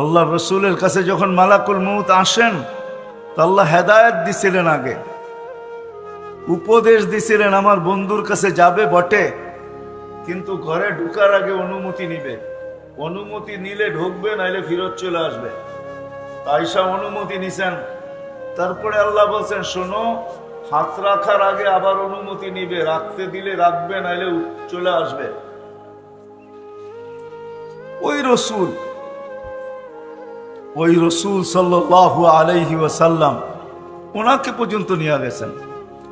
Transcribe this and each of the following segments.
আল্লাহ রসুলের কাছে যখন মালাকুল মউত আসেন তো আল্লাহ হেদায়েত দিছিলেন, আগে উপদেশ দিছিলেন আমার বন্ধুর কাছে যাবে বটে, কিন্তু ঘরে ঢুকার আগে অনুমতি নিবে, অনুমতি নিলে ঢুকবে, নাইলে ফিরত চলে আসবে। আয়েশা অনুমতি নিছেন, তারপরে আল্লাহ বলছেন শোনো, হাত রাখার আগে আবার অনুমতি নিবে, রাখতে দিলে রাখবে, নাইলে চলে আসবে। ওই রসুল সাল্লাল্লাহু আলাইহি ওয়াসাল্লাম ওনাকে পর্যন্ত নিয়ে গেছেন।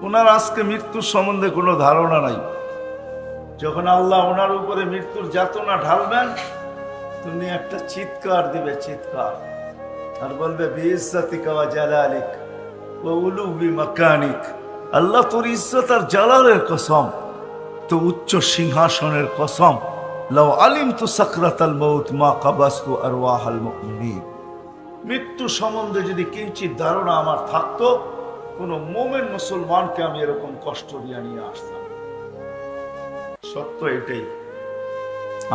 ওনার আজকে মৃত্যুর সম্বন্ধে কোনো ধারণা নাই। যখন আল্লাহ ওনার উপরে মৃত্যুর যাতনা ঢালবেন, তুমি একটা চিৎকার দিবে, চিৎকার, আর বলবে বিইজ্জাতিকা ওয়া জালালিক ওয়া উলুবি মাকানিক, আল্লাহ তোর ইজ্জত আর জালালের কসম, তো উচ্চ সিংহাসনের কসম, লাউ আলিমতু সাকরাতাল মউত মা কাবাসতু আরওয়াহাল মুমিনিন। মৃত্যু সম্বন্ধে যদি কিঞ্চিত ধারণা আমার থাকতো, কোন মোমেন মুসলমানকে আমি এরকম কষ্ট দিয়ে নিয়ে আসতাম। সত্য এটাই।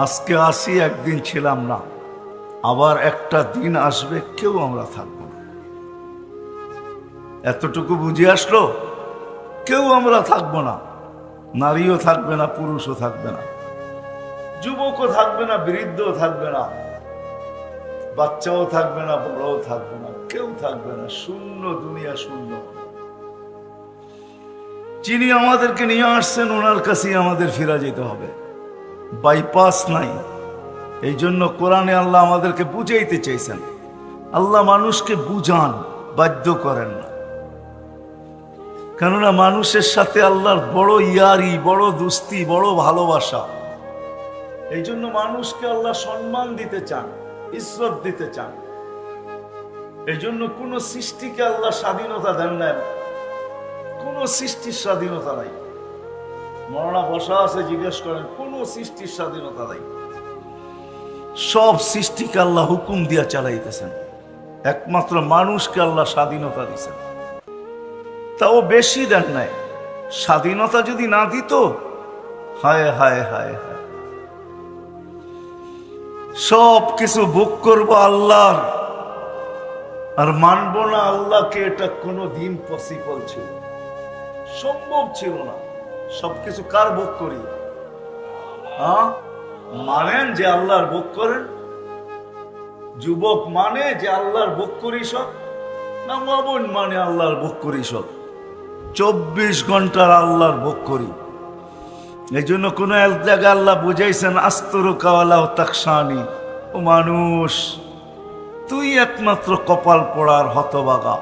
আজকে আসি, একদিন ছিলাম না, আবার একটা দিন আসবে কেউ আমরা থাকবো না। এতটুকু বুঝে আসলো, কেউ আমরা থাকবো না, নারীও থাকবে না, পুরুষও থাকবে না, যুবকও থাকবে না, বৃদ্ধও থাকবে না, বাচ্চাও থাকবে না, বড়ও থাকবে না, কেউ থাকবে না, শূন্য দুনিয়া, শূন্য। যিনি আমাদেরকে নিয়ে আসছেন ওনার কাছেই আমাদের ফিরে যেতে হবে, বাইপাস নাই। এই জন্য কোরআনে আল্লাহ আমাদেরকে বুঝাইতে চাইছেন। আল্লাহ মানুষকে বুঝান, বাধ্য করেন না। কেননা মানুষের সাথে আল্লাহর বড় ইয়ারি, বড় দুস্তি, বড় ভালোবাসা। এই জন্য মানুষকে আল্লাহ সম্মান দিতে চান, ইজ্জত দিতে চান। এই জন্য কোন সৃষ্টিকে আল্লাহ স্বাধীনতা দেন না, কোন সৃষ্টির স্বাধীনতা নাই। মরনা বসা আছে, জিজ্ঞেস করেন, কোন সৃষ্টির স্বাধীনতা নাই। সব সৃষ্টিকে আল্লাহ হুকুম দিয়া চালাইতেছেন, একমাত্র মানুষকে আল্লাহ স্বাধীনতা দিচ্ছেন, তাও বেশি দেন নাই। স্বাধীনতা যদি না দিত, হায় হায় হায় হায়, সব কিছু ভোগ করবো আল্লাহর আর মানব না আল্লাহকে, এটা কোনো দিন পসিবল ছিল, সম্ভব ছিল না। সবকিছু কার ভোগ করি? হ্যাঁ, মানেন যে আল্লাহর ভোগ করেন? যুবক মানে যে আল্লাহর ভোগ করি সব, না মাবন মানে আল্লাহর ভোগ করি সব? 24 ঘন্টার আল্লাহর ভোগ করি। এই জন্য কোন এক জায়গায় আল্লাহ বুঝাইছেন, আস্তরুকাওয়ালাও তাকসানি, ও মানুষ তুই একমাত্র কপাল পোড়ার হতবাগা।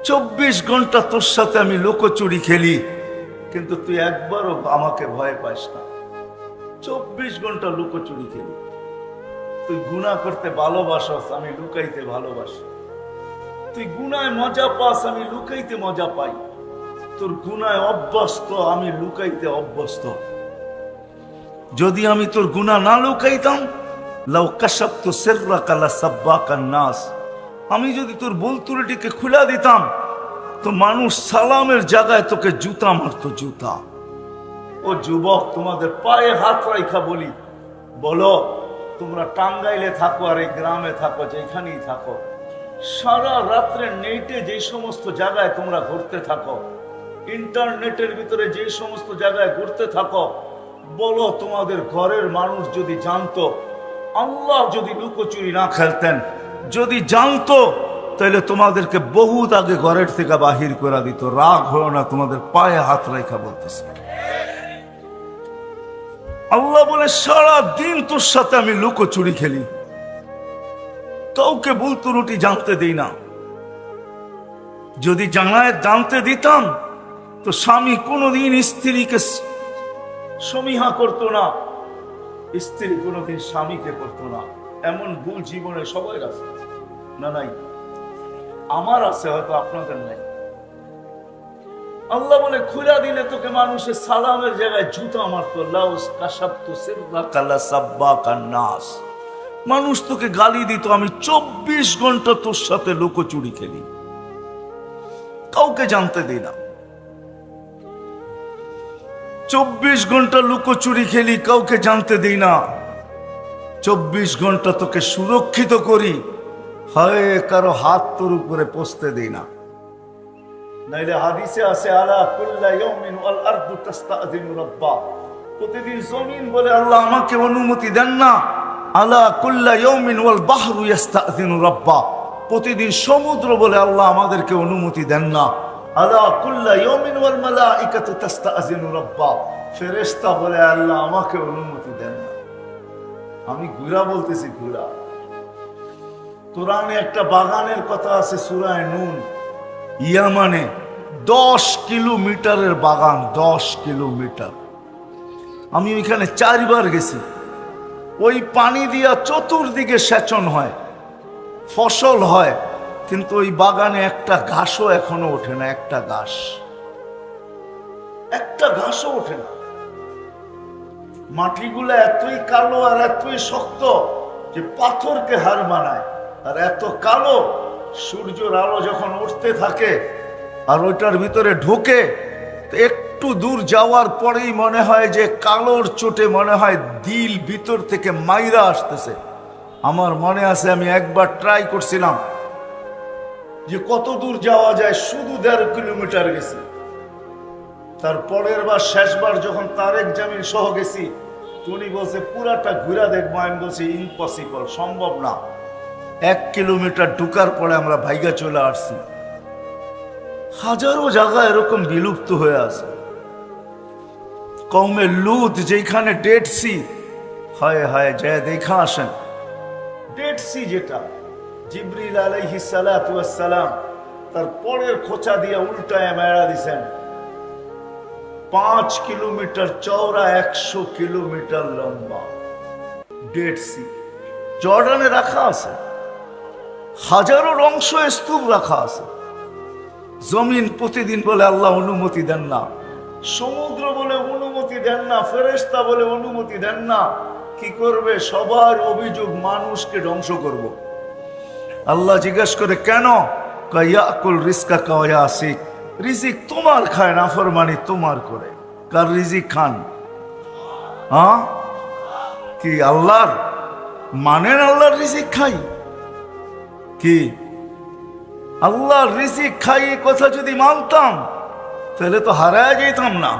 24 ঘন্টা তোর সাথে আমি লুকোচুরি খেলি, কিন্তু তুই একবারও আমাকে ভয় পাস না। 24 ঘন্টা লুকোচুরি খেলি। তুই গুনাহ করতে ভালোবাসস, আমি লুকাইতে ভালোবাসি। তুই গুনায় মজা পাস, আমি লুকাইতে মজা পাই। তোর গুনায় অভ্যস্ত, আমি লুকাইতে অভ্যস্ত। যদি আমি তোর গুনাহ না লুকাইতাম, লাউ কাশাফতু সিররাকা লাসাব্বাকান নাস, আমি যদি তোর ভুল ত্রুটিকে খুলে দিতাম, তো মানুষ সালামের জায়গায় তোকে জুতা মারতো, জুতা। ও যুবক, তোমাদের পায়ে হাত রাখা বলি, বলো তোমরা টাঙ্গাইলে থাকো আর এই গ্রামে থাকো, যেখানেই থাকো, সারা রাত্রে নেটে যে সমস্ত জায়গায় তোমরা ঘুরতে থাকো, ইন্টারনেটের ভিতরে যে সমস্ত জায়গায় ঘুরতে থাকো, বলো তোমাদের ঘরের মানুষ যদি জানতো, আল্লাহ যদি লুকোচুরি না খেলতেন, যদি জানতো, তাহলে তোমাদেরকে বহুত আগে ঘরের থেকে বাহির করে দিত। রাগ হলো না, তোমাদের পায়ে হাত রেখা বলতেছে। আল্লাহ বলে সারা দিন তোর সাথে আমি লুকোচুরি খেলি, কাউকে ভুল ত্রুটি জানতে দিই না। যদি জানতে দিতাম, তো স্বামী কোনোদিন স্ত্রীকে সমীহা করতো না, স্ত্রী কোনোদিন স্বামীকে করতো না। এমন ভুল জীবনে সবাই আছে না? নাই? আমার আছে, হয়তো আপনাদের নাই। আল্লাহ বলে খুলে দিলে তোকে মানুষের সালামের জায়গায় জুতা মারতো। লাউস কাশাফতু সিররাকা লাসাব্বাকান নাস, মানুষ তোকে গালি দিত, আমি 24 ঘন্টা তোর সাথে লুকোচুরি খেলি, কাউকে জানতে দিই না। 24 ঘন্টা লুকোচুরি খেলি, কাউকে জানতে দিই না। 24 ঘন্টা তোকে সুরক্ষিত করি, হয় কারো হাত তোর উপরে পৌঁছতে দেই না। নাইলে হাদিসে আছে আলা কুল্লা ইয়াউমিন ওয়াল আরদু তাস্তাযিনু রাব্বা, প্রতিদিন জমিন বলে আল্লাহ আমাকে অনুমতি দেন না। আলা কুল্লা ইয়াউমিন ওয়াল বাহরু ইস্তাযিনু রাব্বা, প্রতিদিন সমুদ্র বলে আল্লাহ আমাদেরকে অনুমতি দেন না। আলা কুল্লা ইয়াউমিন ওয়াল মালাইকাতু তাস্তাযিনু রাব্বা, ফেরেশতা বলে আল্লাহ আমাকে অনুমতি দেন না। আমি ঘুরা বলতেছি, ঘুরা। কোরআনে একটা বাগানের কথা আছে সূরা নূন, ইয়ামানে 10 কিলোমিটারের বাগান, 10 কিলোমিটার। আমি ওইখানে 4 বার গেছি। ওই পানি দিয়া চতুর্দিকে সেচন হয়, ফসল হয়, কিন্তু ওই বাগানে একটা ঘাসও এখনো ওঠে না, একটা ঘাসও ওঠে না। মাটিগুলো এতই কালো আর এতই শক্ত যে পাথরকে হার মানায়, আর এত কালো সূর্যের আলো যখন উঠতে থাকে আর ওইটার ভিতরে ঢোকে, একটু দূর যাওয়ার পরেই মনে হয় যে কালোর চোটে মনে হয় দিল ভিতর থেকে মাইরা আসতেছে। আমার মনে আছে আমি একবার ট্রাই করছিলাম যে কত দূর যাওয়া যায়, শুধু 1.5 কিলোমিটার গেছি। তারপরের বার শেষবার যখন তারেক জামিল সহ গেছি, উনি বলছে পুরাটা ঘুরা দেখবো। আমি বলছি ইম্পসিবল, সম্ভব না। 1 কিলোমিটার ঢুকার পরে আমরা ভাইগা চলে আসছি। হাজারো জায়গা এরকম বিলুপ্ত হয়ে আছে। কওমে লুত যেখানে ডেড সি, হায় হায় যায় দেখা আসেন। ডেড সি যেটা জিবরিল আলাইহিস সালাতু ওয়াস সালাম তার পরের খোঁচা দিয়ে উল্টায় মেরা দিছেন। 5 কিলোমিটার চওড়া, 100 কিলোমিটার লম্বা ডেড সি। জর্ডানে রাখা আছে, হাজারো অংশ স্তূপ রাখা আছে। জমিন প্রতিদিন বলে আল্লাহ অনুমতি দেন না, সমুদ্র বলে অনুমতি দেন না, ফেরেশতা বলে অনুমতি দেন না। কি করবে? সবার অভিযোগ মানুষকে ধ্বংস করব। আল্লাহ জিজ্ঞেস করে কেন? ইয়াকুল রিজকা কায়াসিক, রিজিক তোমার খায়, নাফরমানি তোমার করে। কার রিজিক খান? হ্যাঁ কি আল্লাহর? মানেন আল্লাহর রিজিক খাই? কি আল্লাহর রিজিক খাই কথা যদি মানতাম তাহলে তো হারায় যেতাম না।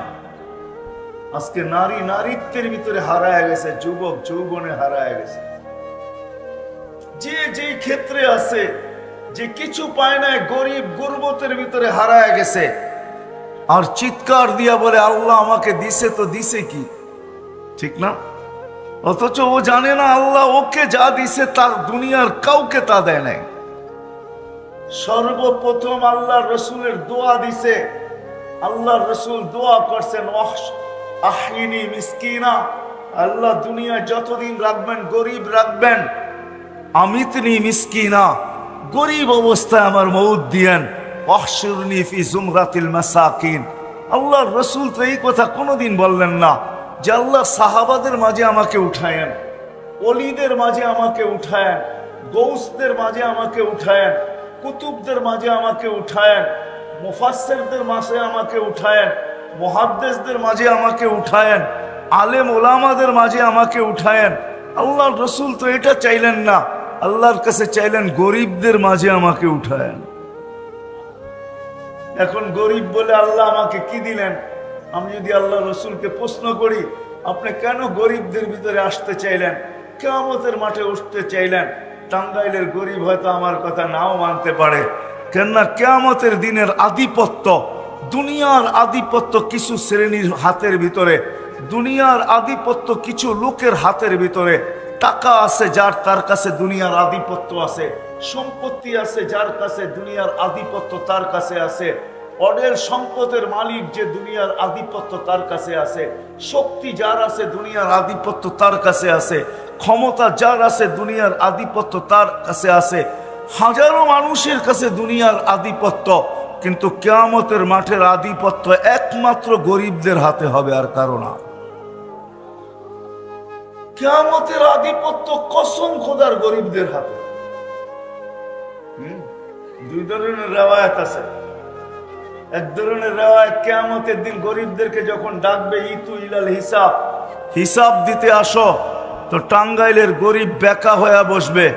আজকে নারী নারীত্বের ভিতরে হারায় গেছে, যুবক যৌবনে হারায় গেছে। যে যেই ক্ষেত্রে আছে, যে কিছু পায় না, গরিব গুরবতের ভিতরে হারায় গেছে। আর চিৎকার দিয়া বলে আল্লাহ আমাকে দিছে, তো দিছে কি? ঠিক না? অথচ ও জানে না আল্লাহ ওকে যা দিছে তার দুনিয়ার কাউকে তা দেয় নাই। সর্বপ্রথম আল্লাহ রসুলের দোয়া দিছে। আল্লাহ রসুল দোয়া করছেন আহিনি মিসকিনা, আল্লাহ দুনিয়া যতদিন রাখবেন গরিব রাখবেন। আমিতনি মিসকিনা, গরিব অবস্থায় আমার মউত দিয়েন। ওয়াহশুরনি ফি জুমরাতিল মাসাকিন। আল্লাহ রসুল তো এই কথা কোনোদিন বললেন না যে আল্লাহ সাহাবাদের মাঝে আমাকে উঠায়েন, ওলিদের মাঝে আমাকে উঠায়েন, গৌসদের মাঝে আমাকে উঠায়েন, কুতুবদের মাঝে আমাকে উঠায়েন, মুফাসসিরদের মাঝে আমাকে উঠায়েন, মুহাদ্দিসদের মাঝে আমাকে উঠায়েন, আলেম ওলামাদের মাঝে আমাকে উঠায়েন। আল্লাহর রসুল তো এটা চাইলেন না, আল্লাহর কাছে চাইলেন গরিবদের মাঝে আমাকে উঠায়েন। এখন গরিব বলে আল্লাহ আমাকে কি দিলেন? আমি যদি আল্লাহ রসুলকে প্রশ্ন করি, আপনি কেন গরিবদের ভিতরে আসতে চাইলেন, কিয়ামতের মাঠে উঠতে চাইলেন? টাঙ্গাইলের গরিব হয়তো আমার কথা নাও মানতে পারে, কেননা কিয়ামতের দিনের আধিপত্য, দুনিয়ার আধিপত্য কিছু শ্রেণীর হাতের ভিতরে, দুনিয়ার আধিপত্য কিছু লোকের হাতের ভিতরে। টাকা আছে যার, তার কাছে দুনিয়ার আধিপত্য আছে। সম্পত্তি আছে যার কাছে, দুনিয়ার আধিপত্য তার কাছে আছে। অডেল সম্পদের মালিক যে, দুনিয়ার আধিপত্য তার কাছে আছে। শক্তি যার আছে, দুনিয়ার আধিপত্য তার কাছে আছে। ক্ষমতা যার আছে, দুনিয়ার আধিপত্য তার কাছে আছে। হাজারো মানুষের কাছে দুনিয়ার আধিপত্য, কিন্তু কিয়ামতের মাঠের আধিপত্য একমাত্র গরিবদের হাতে হবে, আর কারো না। কিয়ামতের আধিপত্য কসম খোদার গরিবদের হাতে। দুই ধরনের রেওয়ায়াত আছে। এক ধরনের রেওয়ায়াত, কিয়ামতের দিন গরিবদেরকে যখন ডাকবে, ইতু ইলাল হিসাব, হিসাব দিতে আসো। তো টাঙ্গাইলের গরিব বেকা হয়ে বসবে,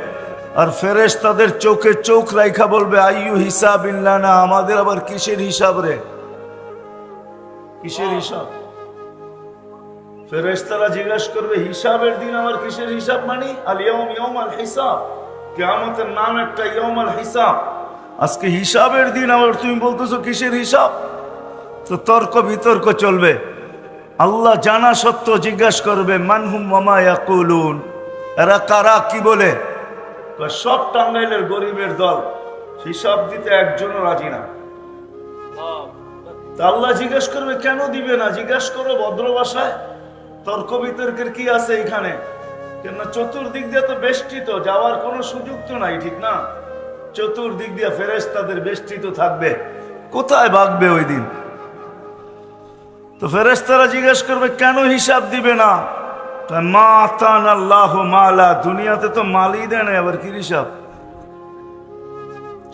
আর ফেরেশতাদের চোখে চোখ রাইখা বলবে আইয়ু হিসাব ইল্লানা, আমাদের আবার কিসের হিসাব রে, কিসের হিসাব? ফেরেশতারা জিজ্ঞাসা করবে হিসাবের দিন আমার কিসের হিসাব? মানে আল ইয়াউম ইয়াউমাল হিসাব, কিয়ামতের নাম একটা ইয়াউমাল হিসাব। আজকে হিসাবের দিন আবার তুমি বলতেছো কিসের হিসাব? তো তর্ক বিতর্ক চলবে। আল্লাহ জানা সত্ত্বেও জিজ্ঞাসা করবে মানহুম ওয়া ইয়াকুলুন, এরা কারা, কি বলে? সব টাঙ্গাইলের গরিবের দল, হিসাব দিতে একজনও রাজি না। তা আল্লাহ জিজ্ঞেস করবে কেন দিবে না? জিজ্ঞেস করো ভদ্র ভাষায়। তর্ক বিতর্কের কি আছে এখানে? কেন চতুর্দিক দিয়ে তো বেষ্টিত, যাওয়ার কোনো সুযোগ তো নাই, ঠিক না? চতুর্দিক দিয়ে ফেরেশতাদের বেষ্টিত থাকবে, কোথায় ভাগবে ওই দিন? তো ফেরেশতারা জিজ্ঞেস করবে কেন হিসাব দিবে না? মা আতান আল্লাহু মালা, দুনিয়াতে তো মালই দেয় না, আবার কি হিসাব?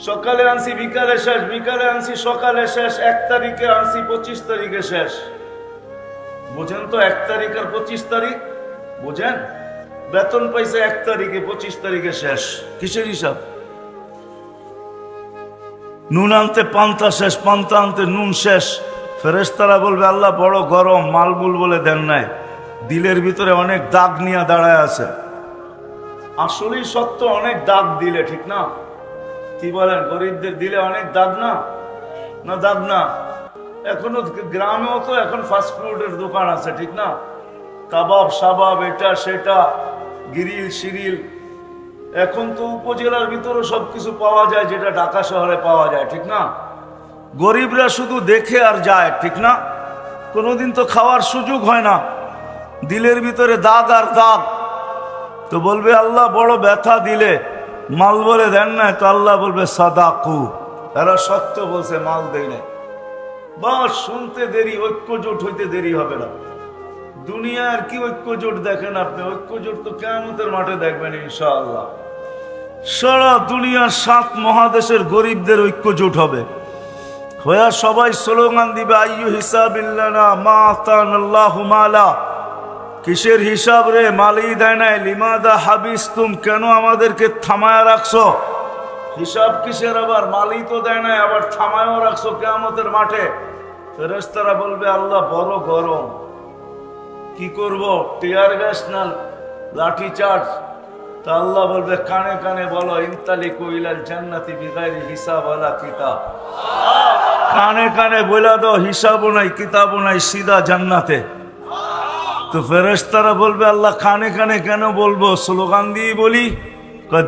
সকালে আনছি বিকালে শেষ, বিকালে আনছি সকালে শেষ, 1 তারিখে আনছি 25 তারিখে শেষ। বুঝেন তো 1 তারিখ আর 25 তারিখ বুঝেন? বেতন পাইছে 1 তারিখে, 25 তারিখে শেষ, কিসের হিসাব? নুন আনতে পান্তা শেষ, পান্তা আনতে নুন শেষ। ফেরেশতারা বলবে আল্লাহ বড় গরম, মালবুল বলে দেন নাই, দিলের ভিতরে অনেক দাগ নিয়ে দাঁড়ায় আছে। আসলেই সত্য, অনেক দাগ দিলে, ঠিক না? কি বলেন, গরিবদের দিলে অনেক দাগ না? না দাগ না? এখনো গ্রামেও তো এখন ফাস্টফুডের দোকান আছে, ঠিক না? কাবাব সাবাব, এটা সেটা, গিরিল সিরিল, এখন তো উপজেলার ভিতরে সবকিছু পাওয়া যায় যেটা ঢাকা শহরে পাওয়া যায়, ঠিক না? গরিবরা শুধু দেখে আর যায়, ঠিক না? কোনোদিন তো খাওয়ার সুযোগ হয় না, দিলের ভিতরে দাগ আর দাগ। তো বলবে আল্লাহ বড় ব্যথা দিলে, মাল বলে দেন না, তো আল্লাহ বলবে সাদাকু, এরা সত্য বলছে, মাল দেয় না। বাস শুনতে দেরি, ঐক্যজোট হইতে দেরি হবে না। দুনিয়ার কি ঐক্যজোট দেখেন আপনি? ঐক্যজোট তো কিয়ামতের মাঠে দেখবেন ইনশাআল্লাহ। সারা দুনিয়ার 7 মহাদেশের গরিবদের ঐক্যজোট হবে, হয়ে সবাই স্লোগান দিবে আইয়ু হিসাবিল্লানা মা আতানাল্লাহু মালা, কিসের হিসাব রে, মালই দেয় নাই। লিমাদা হাবিস্তুম, কেন আমাদেরকে থামায়া রাখছো? হিসাব কিসের আবার? মালই তো দেয় নাই, আবার থামায়ও রাখছো কিয়ামতের মাঠে। ফেরেশতারা বলবে আল্লাহ বড় গরম, কি করব, টিয়ার গ্যাস না লাঠি চার্জ? তা আল্লাহ বলবে কানে কানে বলো ইনতালিকু ইলাল জান্নাতি বিগাইরি হিসাব ওয়ালা কিতাব, কানে কানে বলে দাও হিসাবও নাই কিতাবও নাই, সিধা জান্নাতে। তো ফেরেশতারা বলবে আল্লাহ কানে কানে কেন বলবো, স্লোগান দিয়ে বলি।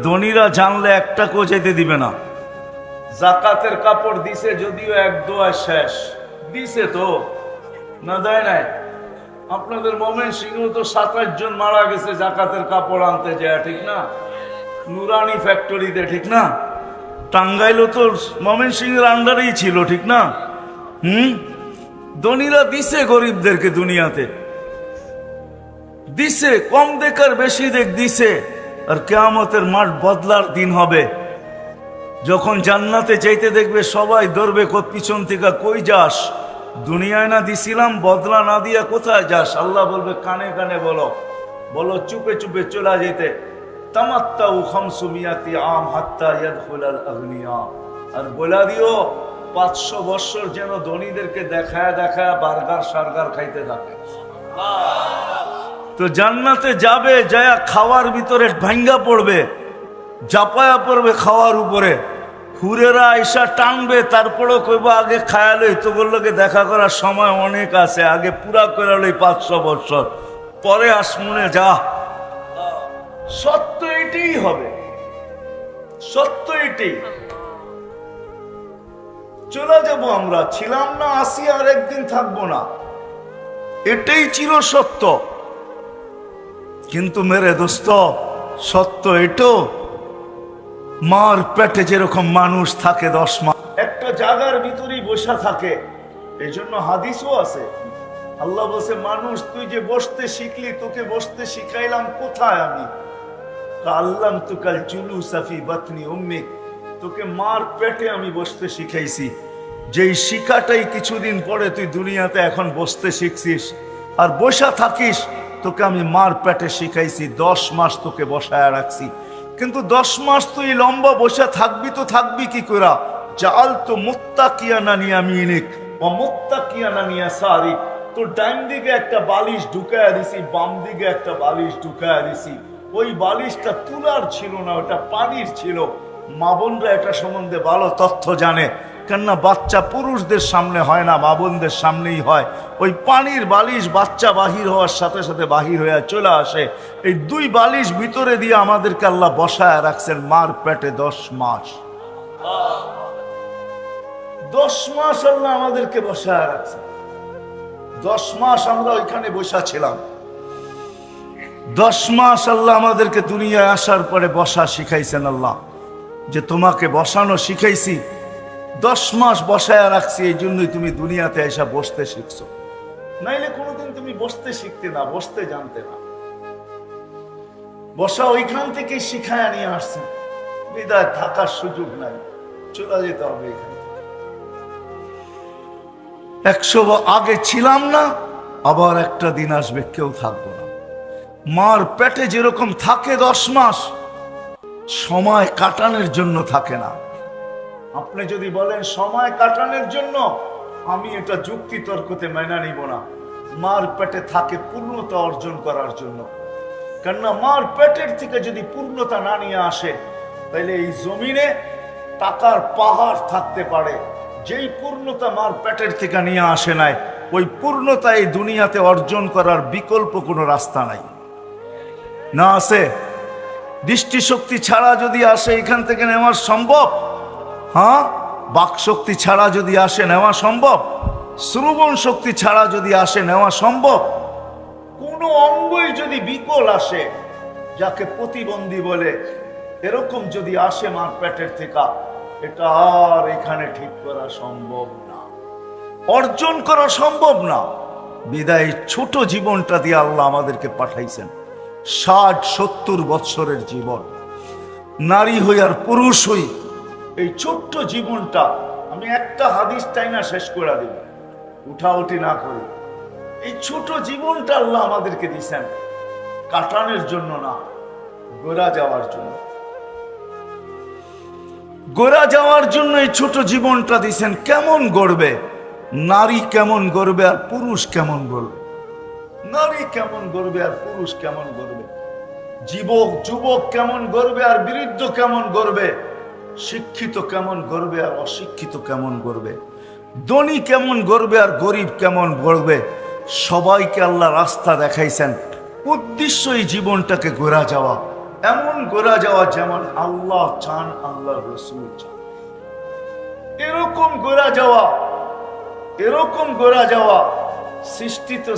ধনীরা জানলে একটা কো যেতে দিবে না। জাকাতের কাপড় দিছে যদিও এক দোয়া শেষ, দিছে তো না দেয় নাই? আপনাদের ময়মনসিংহ তো 27 জন মারা গেছে জাকাতের কাপড় আনতে যায়, ঠিক না? নুরানি ফ্যাক্টরিতে, ঠিক না? টাঙ্গাইলও তো ময়মনসিংহের আন্ডারেই ছিল, ঠিক না? ধনীরা দিছে গরিবদেরকে, দুনিয়াতে দিছে, কম দেখার বেশি দেখ দিছে। আর কিয়ামতের মাঠ বদলার দিন হবে, যখন জান্নাতে চাইতে দেখবে সবাই ধরবে পিছন থেকে, কই যাস? দুনিয়ায় না দিছিলাম, বদলা না দিয়া কোথায় যাস? আল্লাহ বলবে কানে কানে বলো, বলো চুপে চুপে চলে যেতে। তামাত্তাউ 500 আম হাত্তা ইয়াদখুলাল আগনিয়া, আর বলা দিও 500 বছর যেন ধনীদেরকে দেখায় দেখায় বার্গার সার্গার খাইতে থাকে। তো জান্নাতে যাবে, যায়া খাওয়ার ভিতরে ভাঙ্গা পড়বে, জাপায়া পড়বে খাওয়ার উপরে। হুরেরা আইসা টানবে, তারপরেও কইব আগে খায়ালই তো বললোকে দেখা করার সময় অনেক আছে, আগে পুরা করে লই 500 বছর, পরে আসমুনে যা। সত্য এটাই হবে, সত্য এটাই। চলে যাব আমরা, ছিলাম না, আসি, আর একদিন থাকবো না, এটাই চির সত্য। কিন্তু মেরে দোস্ত, সত্য এটো, মার পেটে যেরকম মানুষ থাকে 10 মাস একটা জায়গার ভিতরেই বসা থাকে। এই জন্য হাদিসও আছে, আল্লাহ বলছে মানুষ তুই যে বসতে শিখলি, তোকে বসতে শিখাইলাম কোথায় আমি? আল্লাম তুকাল জুলুসা ফি বাতনি উম্মিক, তোকে মার পেটে আমি বসতে শিখাইছি। যেই শিখাটাই কিছুদিন পরে তুই দুনিয়াতে এখন বসতে শিখছিস আর বসা থাকিস, তোকে আমি মার পেটে শিখাইছি, 10 মাস তোকে বসায় রাখছি, কিন্তু 10 মাস তুই লম্বা বসে থাকবি তো থাকবি কি করে? জাল তো মুত্তাকিয়ানা ইয়ামিনিক ওয়া মুত্তাকিয়ানা ইয়াসারিক, তোর ডাইন দিকে একটা বালিশ ঢুকায়া দিছি, বাম দিকে একটা বালিশ ঢুকায়া দিছি। ওই বালিশটা তুলার ছিল না, ওটা পানির ছিল। মা বোনরা এটা সম্বন্ধে ভালো তথ্য জানে, কেননা বাচ্চা পুরুষদের সামনে হয় না, মা বোনদের সামনেই হয়। ওই পানির বালিশ বাচ্চা বাহির হওয়ার সাথে সাথে বাহির হয়ে চলে আসে। এই 2 বালিশ ভিতরে দিয়ে আমাদেরকে আল্লাহ বসায় রাখছেন মার পেটে 10 মাস। 10 মাস আল্লাহ আমাদেরকে বসায় রাখছেন। 10 মাস আমরা ওইখানে বসা ছিলাম। 10 মাস আল্লাহ আমাদেরকে দুনিয়ায় আসার পরে বসা শিখাইছেন। আল্লাহ যে তোমাকে বসানো শিখাইছি, 10 মাস বসায় রাখছি, এই জন্যই তুমি দুনিয়াতে এসে বসতে শিখছো। নাইলে কোনোদিন তুমি বসতে শিখতে না, বসতে জানতে না। বসা ওইখান থেকে শিখায় নিয়ে আসছেন, বিদায় থাকার সুযোগ নাই, চলে যেতে হবে এখান থেকে। 100 আগে ছিলাম না, আবার একটা দিন আসবে কেউ থাকবো না। মার পেটে যেরকম থাকে 10 মাস, সময় কাটানোর জন্য থাকে না। আপনি যদি বলেন সময় কাটানোর জন্য, আমি এটা যুক্তি তর্কতে মেনে নিব না। মার পেটে থাকে পূর্ণতা অর্জন করার জন্য। কেননা মার পেটের থেকে যদি পূর্ণতা না নিয়ে আসে, তাহলে এই জমিনে টাকার পাহাড় থাকতে পারে। যেই পূর্ণতা মার পেটের থেকে নিয়ে আসে নাই, ওই পূর্ণতা এই দুনিয়াতে অর্জন করার বিকল্প কোনো রাস্তা নাই। না আছে? দৃষ্টিশক্তি ছাড়া যদি আসে এখান থেকে নেওয়া সম্ভব? হ্যাঁ। বাক শক্তি ছাড়া যদি আসে নেওয়া সম্ভব? শ্রবণ শক্তি ছাড়া যদি আসে নেওয়া সম্ভব? কোন অঙ্গই যদি বিকল আসে, যাকে প্রতিবন্ধী বলে, এরকম যদি আসে মার পেটের থেকে, এটা আর এখানে ঠিক করা সম্ভব না, অর্জন করা সম্ভব না। বিদায় ছোট জীবনটা দিয়ে আল্লাহ আমাদেরকে পাঠাইছেন। 60-70 বৎসরের জীবন, নারী হই আর পুরুষ হই, এই ছোট্ট জীবনটা, আমি একটা হাদিস টাইনা শেষ করে দিব, উঠাউঠি না করি। এই ছোট জীবনটা আল্লাহ আমাদেরকে দিয়েছেন কাটানোর জন্য না, গোরা যাওয়ার জন্য। গোরা যাওয়ার জন্য এই ছোট জীবনটা দিয়েছেন। কেমন গড়বে? নারী কেমন গড়বে আর পুরুষ কেমন গড়বে? নারী কেমন গড়বে আর পুরুষ কেমন গড়বে? যুবক কেমন গড়বে আর বৃদ্ধ কেমন গড়বে? শিক্ষিত কেমন গড়বে আর অশিক্ষিত কেমন গড়বে? ধনী কেমন গড়বে আর গরিব কেমন গড়বে? সবাইকে আল্লাহ রাস্তা দেখাইছেন। উদ্দেশ্য এই জীবনটাকে গোরা যাওয়া, এমন গোরা যাওয়া যেমন আল্লাহ চান, আল্লাহ রসুল চান। এরকম গোরা যাওয়া, এরকম গোরা যাওয়া। সৃষ্টি তো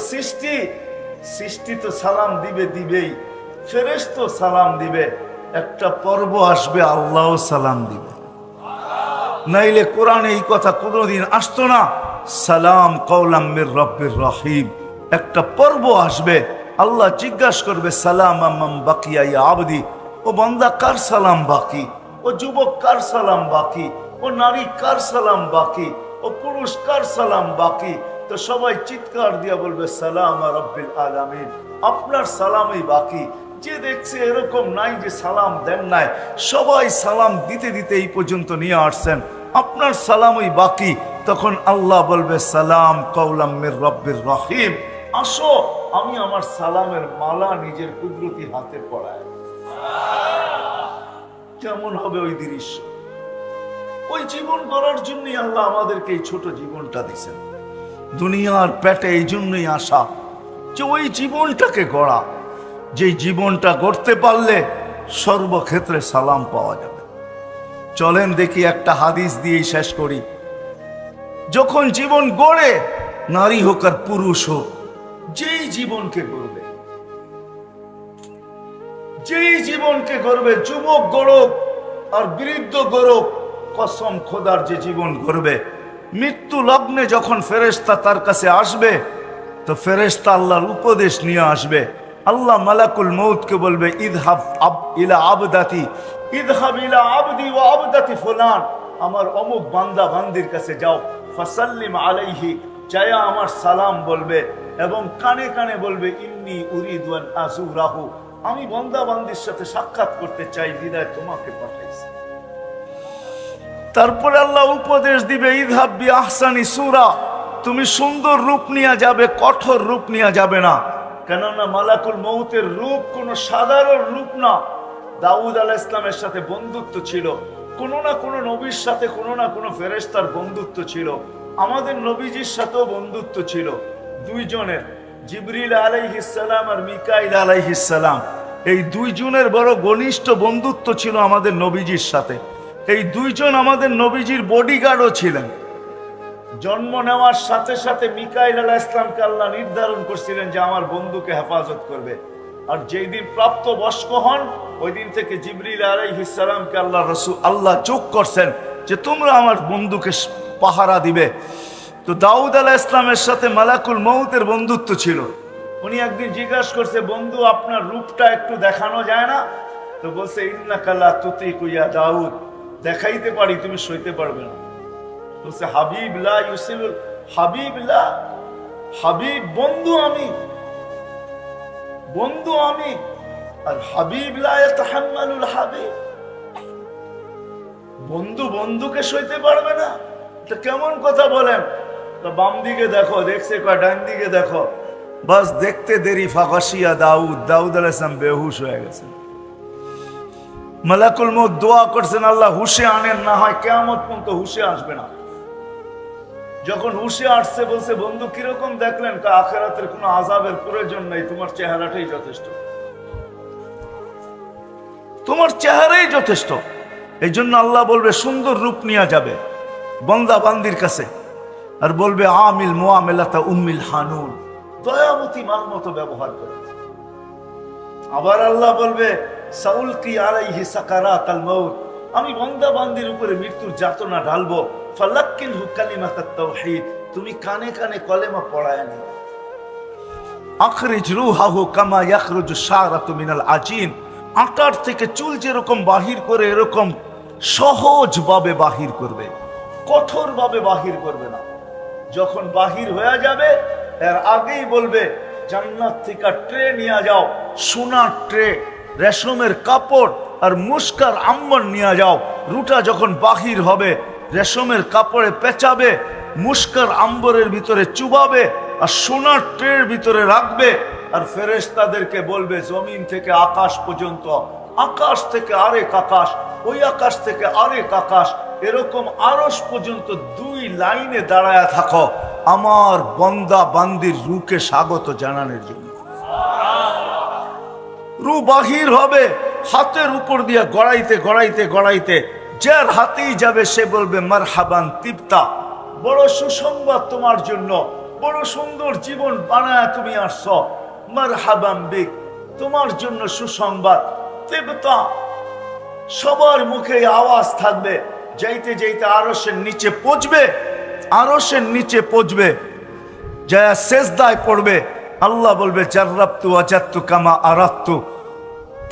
সৃষ্টি তো সালাম দিবেই, ফেরেশতা সালাম দিবে। একটা পর্ব আসবে, আল্লাহও সালাম দিবে। নাইলে কোরআনে এই কথা কোনোদিন আসতো না। সালাম কওলাম মির রব্বির রহিম। একটা পর্ব আসবে, আল্লাহ জিজ্ঞাসা করবে সালাম আম্মাম বাকিয়া ইয়া আবদি। ও বান্দা, কার সালাম বাকি? ও যুবক, কার সালাম বাকি? ও নারী, কার সালাম বাকি? ও পুরুষ, কার সালাম বাকি? তো সবাই চিৎকার দিয়া বলবে সালাম রাব্বিল আলামিন, আপনার সালামই বাকি। যে দেখছে এরকম নাই যে সালাম দেন নাই, সবাই সালাম দিতে দিতে এই পর্যন্ত নিয়ে আসছেন, আপনার সালামই বাকি। তখন আল্লাহ বলবে সালাম কওলাম মির রব্বির রহিম, আসো আমি আমার সালামের মালা নিজের কুদরতি হাতে পড়াই। কেমন হবে ওই দৃশ্য? ওই জীবন গড়ার জন্যই আল্লাহ আমাদেরকে এই ছোট জীবনটা দিয়েছেন। দুনিয়ার পেটে এই জন্যই আসা যে ওই জীবনটাকে গড়া, যে জীবনটা গড়তে পারলে সর্বক্ষেত্রে সালাম পাওয়া যাবে। চলেন দেখি একটা হাদিস দিয়েই শেষ করি। যখন জীবন গড়ে, নারী হোক আর পুরুষ হোক, যেই জীবনকে গড়বে, যেই জীবনকে গড়বে, যুবক গড়ুক আর বৃদ্ধ গড়ুক, কসম খোদার যে জীবন গড়বে, মৃত্যু লগ্নে যখন ফেরেশতা তার কাছে আসবে, তো ফেরেশতা আল্লাহর উপদেশ নিয়ে আসবে। আল্লাহ মালাকুল মউতকে বলবে ইযহাব ইলা আবদাতি, ইযহাব ইলা আবদি ওয়া আবদাতি ফুলান, আমার অমুক বান্দা বান্দির কাছে যাও, ফাসাল্লিম আলাইহি, যায়া আমার সালাম বলবে। এবং কানে কানে বলবে ইন্নী উরিদু আন আযুরাহু, আমি বান্দা বান্দির সাথে সাক্ষাৎ করতে চাই, বিদায় তোমাকে পাঠাইছি। তারপরে আল্লাহ উপদেশ দিবে ইযহাব বিআহসানি সূরা, তুমি সুন্দর রূপ নিয়ে যাবে, কঠোর রূপ নিয়ে যাবে না। কেননা মালাকুল মউতের রূপ কোনো সাধারণ রূপ না। দাউদ আলাইহিস সালামের সাথে বন্ধুত্ব ছিল, কোনো না কোনো নবীর সাথে কোনো না কোনো ফেরেশতার বন্ধুত্ব ছিল। আমাদের নবীজির সাথেও বন্ধুত্ব ছিল দুইজনের, জিবরিল আলাইহিস সালাম আর মিকাইল আলাইহিস সালাম। এই দুইজনের বড় ঘনিষ্ঠ বন্ধুত্ব ছিল আমাদের নবীজির সাথে। এই দুইজন আমাদের নবীজির বডিগার্ডও ছিলেন। জন্ম নেওয়ার সাথে সাথে মিকাইল আলাইহিস সালামকে আল্লাহ নির্ধারণ করছিলেন যে আমার বন্ধুকে হেফাজত করবে। আর যেই দিন প্রাপ্ত বয়স্ক হন, ওই দিন থেকে জিবরিল আলাইহিস সালামকে আল্লাহ যোগ করছেন যে তোমরা আমার বন্ধুকে পাহারা দিবে। তো দাউদ আলাইহিস সালামের সাথে মালাকুল মউতের বন্ধুত্ব ছিল। উনি একদিন জিজ্ঞাসা করছে, বন্ধু আপনার রূপটা একটু দেখানো যায় না? তো বলছে ইন্নাকা লা তুতিকু ইয়া দাউদ, দেখাইতে পারি, তুমি সইতে পারবে না। বলছে হাবিব লা ইউসিলুল হাবিব লা, হাবিব বন্ধু আমি, বন্ধু আমি, আর হাবিব লা ইয়াতাহাম্মালুল হাবিব, বন্ধু বন্ধুকে সইতে পারবে না, এটা কেমন কথা বলেন? বাম দিকে দেখো, দেখছে কয় ডান দিকে দেখো, বাস দেখতে দেরি ফাগাশিয়া দাউদ, দাউদ আলাইহিস সালাম বেহুশ হয়ে গেছেন। মালাকুল মউত দোয়া করছেন আল্লাহ হুশে আনেন, না হয় কিয়ামত পর্যন্ত হুশে আসবে না। যখন হুশে আসছে বলছে বন্ধু কিরকম দেখলেন? আখিরাতের কোনো আযাবের প্রয়োজন নাই, তোমার চেহারাটাই যথেষ্ট, তোমার চেহারাই যথেষ্ট। এই জন্য আল্লাহ বলবে সুন্দর রূপ নিয়ে যাবে বান্দা বান্দির কাছে, আর বলবে আমিল মুআমিলাতা উম্মিল হানুন, দয়ামতী মার মতো ব্যবহার করে। আবার আল্লাহ বলবে সাউলকি আলাইহি সাকারাতাল মাউত, আমি বান্দা বান্দির উপরে মৃত্যুর যাতনা ঢালবো। ফালাক্কিনহু কালিমাতাত তাওহীদ, তুমি কানে কানে কলেমা পড়ায় নি। আখরিজ রূহাহু কামা ইয়াখরুজু শারাতু মিনাল আজিন, আটার থেকে চুল যেরকম বাহির করে এরকম সহজভাবে বাহির করবে, কঠোরভাবে বাহির করবে না। যখন বাহির হয়ে যাবে এর আগেই বলবে জান্নাত থেকে ট্রে নিয়ে যাও, সোনার ট্রে, রেশমের কাপড় আর মুস্কার আম্বর নিয়ে যাও। রুটা যখন বাহির হবে রেশমের কাপড়ে পেঁচাবে, মুস্কার আম্বরের ভিতরে চুবাবে আর সোনার ট্রের ভিতরে রাখবে। আর ফেরেশতাদেরকে বলবে জমিন থেকে আকাশ পর্যন্ত, আকাশ থেকে আরেক আকাশ, ওই আকাশ থেকে আরেক আকাশ, এরকম আরশ পর্যন্ত দুই লাইনে দাঁড়ায় থাকো আমার বান্দা বান্দির রূকে স্বাগত জানানোর জন্য। রূ বাহির হবে, হাতের উপর দিয়ে গড়াইতে গড়াইতে গড়াইতে যার হাতেই যাবে সে বলবে মারহাবান তিবতা, বড় সুসংবাদ তোমার জন্য, বড় সুন্দর জীবন বানায় তুমি আসছো, মারহাবান বিক, তোমার জন্য সুসংবাদ। তিবতা, সবার মুখে আওয়াজ থাকবে। যাইতে যাইতে আরশের নিচে পৌঁছবে, আরশের নিচে পৌঁছবে, যা সেজদায় পড়বে। আল্লাহ বলবে জাররাবতু ওয়াজাদতু কামা আরাদতু,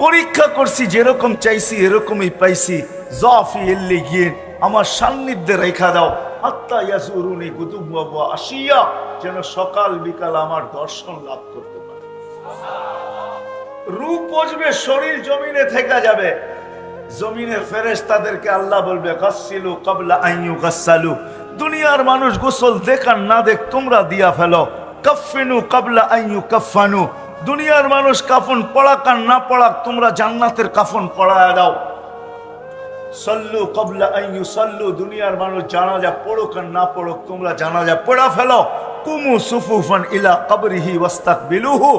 পরীক্ষা করছি, যেরকম চাইছি এরকমই পাইছি। যাফি ইল্লিগিন, আমার সান্নিধ্যে রেখা দাও। হাত্তা ইয়াজুরুনি গুদুওয়া ওয়া আশিয়া, যেন সকাল বিকাল আমার দর্শন লাভ করতে পারে। রূপ পৌঁছবে, শরীর জমিনে থেকে যাবে। জমিনের ফেরেশতাদেরকে আল্লাহ বলবে গাসসিলু ক্বাবলা আন ইউগাসসালু, দুনিয়ার মানুষ গোসল দেখ আর না দেখ তোমরা দিয়া ফেলো। কাফফিনু ক্বাবলা আন ইউকাফফানু, দুনিয়ার মানুষ কাফন পড়াক আর না পড়াক তোমরা জান্নাতের কাফন পড়ায়া দাও। সাল্লু ক্বাবলা আন ইউসাল্লু, দুনিয়ার মানুষ জানাজা পড়ুক আর না পড়ুক তোমরা জানাজা পড়া ফেলো। কুমু সুফুফান ইলা কবরিহি ওয়াস্তাকবিলুহু,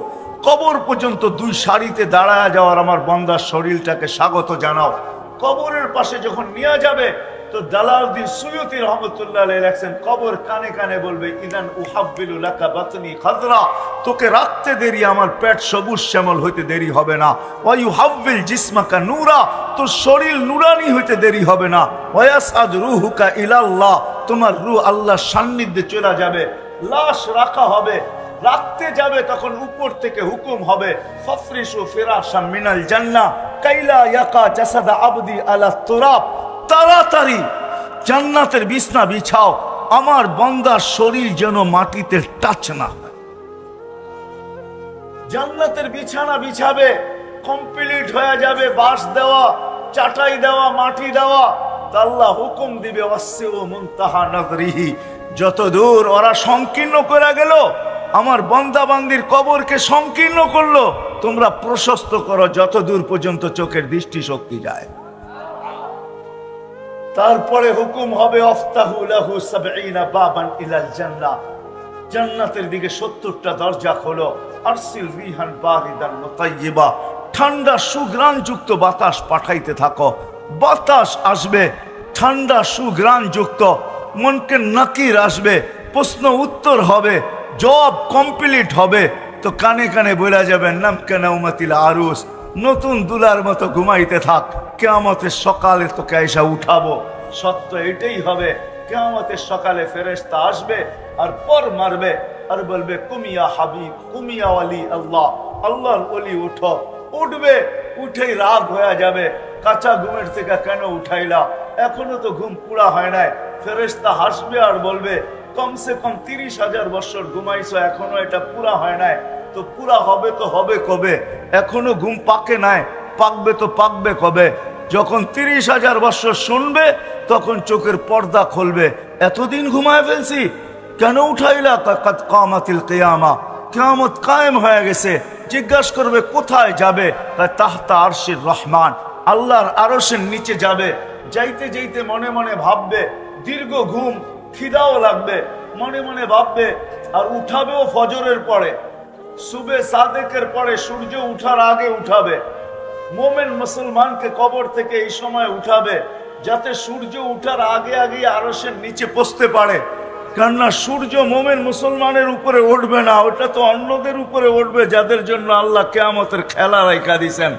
কবর পর্যন্ত দুই সারিতে দাঁড়ায় যাওয়ার আমার বান্দার শরীরটাকে স্বাগত জানাও। কবরের পাশে যখন নিয়ে যাবে তো জালালউদ্দিন সুয়ুতী রহমতুল্লাহ আলাইহি লেখেন, কবর কানে কানে বলবে ইদান উহাব্বিলু লাকা বাতনি খাজরা, তোকে রাখতে দেরি আমার পেট সবুজ শ্যামল হইতে দেরি হবে না। ওয়া ইউহাব্বিল জিসমাকা নূরা, তোর শরীর নুরানি হইতে দেরি হবে না। ওয়া ইয়াসআদ রূহুকা ইলাল্লাহ, তোমার রূহ আল্লাহর সান্নিধ্যে চলে যাবে। লাশ রাখা হবে, রাখতে যাবে তখন উপর থেকে হুকুম হবে ফাফরিশু ফিরাশাম মিনাল জান্নাহ কাইলা ইয়াকা জাসাদা আবদি আলা তুরাব, তাড়াতাড়ি জান্নাতের বিছনা বিছাও, আমার বান্দার শরীর যেন মাটিতে টাচ না হয়। জান্নাতের বিছানা বিছাবে, কমপ্লিট হয়ে যাবে, বাঁশ দেওয়া, চাটাই দেওয়া, মাটি দেওয়া, তা আল্লাহ হুকুম দিবে ওয়াসিউ মুনতাহা নাযরিহি, যতদূর ওরা সংকীর্ণ করে গেল, আমার বান্দা বান্দির কবরকে সংকীর্ণ করলো, তোমরা প্রশস্ত করো যতদূর পর্যন্ত চোখের দৃষ্টি শক্তি যায়। তারপরে হুকুম হবে আফতাহু লাহু ৭০ বাবান ইলাল জান্নাহ, জান্নাতের দিকে ৭০টা দরজা খোলো। আরসিল রিহান বারিদান মুতাইয়্যিবা, ঠান্ডা সুঘ্রাণ যুক্ত বাতাস পাঠাইতে থাকো। বাতাস আসবে ঠান্ডা সুঘ্রাণ যুক্ত, মনকে নাকির আসবে, প্রশ্ন উত্তর হবে, জব কমপ্লিট হবে, তো কানে কানে বলা যাবে নাম কেনাউমাতিল আরুস, নতুন দুলার মতো ঘুমাইতে থাক, কিয়ামতের সকালে তোকে এসে উঠাবো। সত্য এটাই হবে, কিয়ামতের সকালে ফেরেশতা আসবে আর পর মারবে আর বলবে কুমিয়া হাবিব, কুমিয়া ওয়ালি আল্লাহ, আল্লাহর ওলি উঠো। উঠবে, উঠেই রাগ হয়ে যাবে, কাঁচা ঘুমের থেকে কেন উঠাইলা, এখনো তো ঘুম পুরা হয় নাই। ফেরেশতা হাসবে আর বলবে কমসে কম ৩০,০০০ বছর ঘুমাইছো, এখনো এটা পুরা হয় নাই, তো পুরা হবে তো হবে কবে, এখনো ঘুম পাকে নাই, পাকবে তো পাকবে কবে। যখন ৩০,০০০ বছর শুনবে তখন চোখের পর্দা খুলবে, এতদিন ঘুমায় ফেলছি, কেন উঠাইলা? কাদ কামাতিল কিয়ামা, কিয়ামত কায়েম হয়ে গেছে। জিজ্ঞাসা করবে কোথায় যাবে? তাহতা আরশির রহমান, আল্লাহর আরশের নিচে যাবে। যাইতে যাইতে মনে মনে ভাববে, দীর্ঘ ঘুম, খিদাও লাগবে, মনে মনে ভাববে, আর উঠাবেও ফজরের পরে, সুবে সাদেকের পরে, সূর্য উঠার আগে উঠাবে। মোমেন মুসলমানকে কবর থেকে এই সময় উঠাবে, যাতে সূর্য উঠার আগে আগে আরশের নিচে পৌঁছতে পারে। কেননা সূর্য মোমেন মুসলমানের উপরে উঠবে না, ওটা তো অন্যদের উপরে উঠবে, যাদের জন্য আল্লাহ কিয়ামতের খেলা রাইখা দিছেন।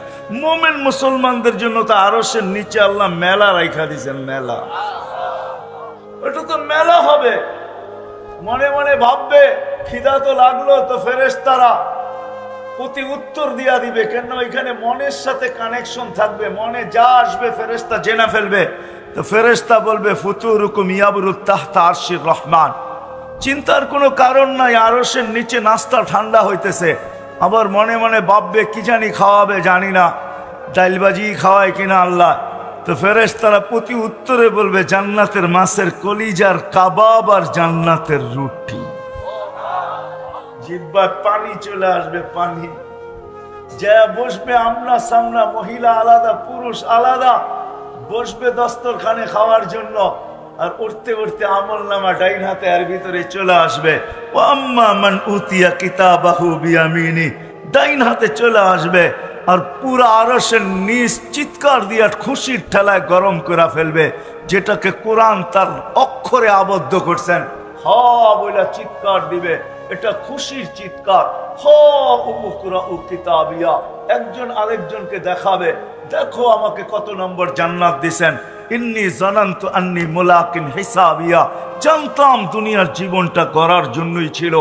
মোমেন মুসলমানদের জন্য তো আরশের নিচে আল্লাহ মেলা রাইখা দিছেন, মেলা, ওটা তো মেলা হবে। মনে মনে ভাববে, খিদা তো লাগলো, তো ফেরেশতারা প্রতি উত্তর দিয়া দিবে, কেন এখানে মনের সাথে কানেকশন থাকবে, মনে যা আসবে ফেরেশতা জেনে ফেলবে। তো ফেরেশতা বলবে ফুতুরুকুম ইয়াবরুত তাহতা আরশির রহমান, চিন্তার কোনো কারণ নাই, আরশের নিচে নাস্তা ঠান্ডা হইতেছে। আবার মনে মনে ভাববে কি জানি খাওয়াবে, জানি না, ডাইলবাজি খাওয়ায় কিনা আল্লাহ। তো ফেরেশতারা প্রতি উত্তরে বলবে জান্নাতের মাছের কলিজার কাবাব আর জান্নাতের রুটি। জিহ্বায় পানি চলে আসবে, পানি। যা বসবে আমনা সামনা, মহিলা আলাদা, পুরুষ আলাদা, বসবে দস্তরখানে খাওয়ার জন্য, আর উঠতে উঠতে আমল নামা ডাইন হাতে আর ভিতরে চলে আসবে। ও আম্মা মান উতিয়া কিতাবাহু বিয়ামিনি, ডাইন হাতে চলে আসবে, আর পুরা আরশের নিচ চিৎকার দিয়া খুশির ঠেলায় গরম করে ফেলবে, যেটাকে কোরআন তার অক্ষরে আবদ্ধ করছেন। হ বইলা চিৎকার দিবে, এটা খুশির চিৎকার। হ উকরা উ কিতাবিয়া, একজন আরেকজনকে দেখাবে, দেখো আমাকে কত নম্বর জান্নাত দিছেন। ইন্নী জানান্তু আন্নী মুলাকিন হিসাবিয়া, জানতাম দুনিয়ার জীবনটা গড়ার জন্যই ছিল,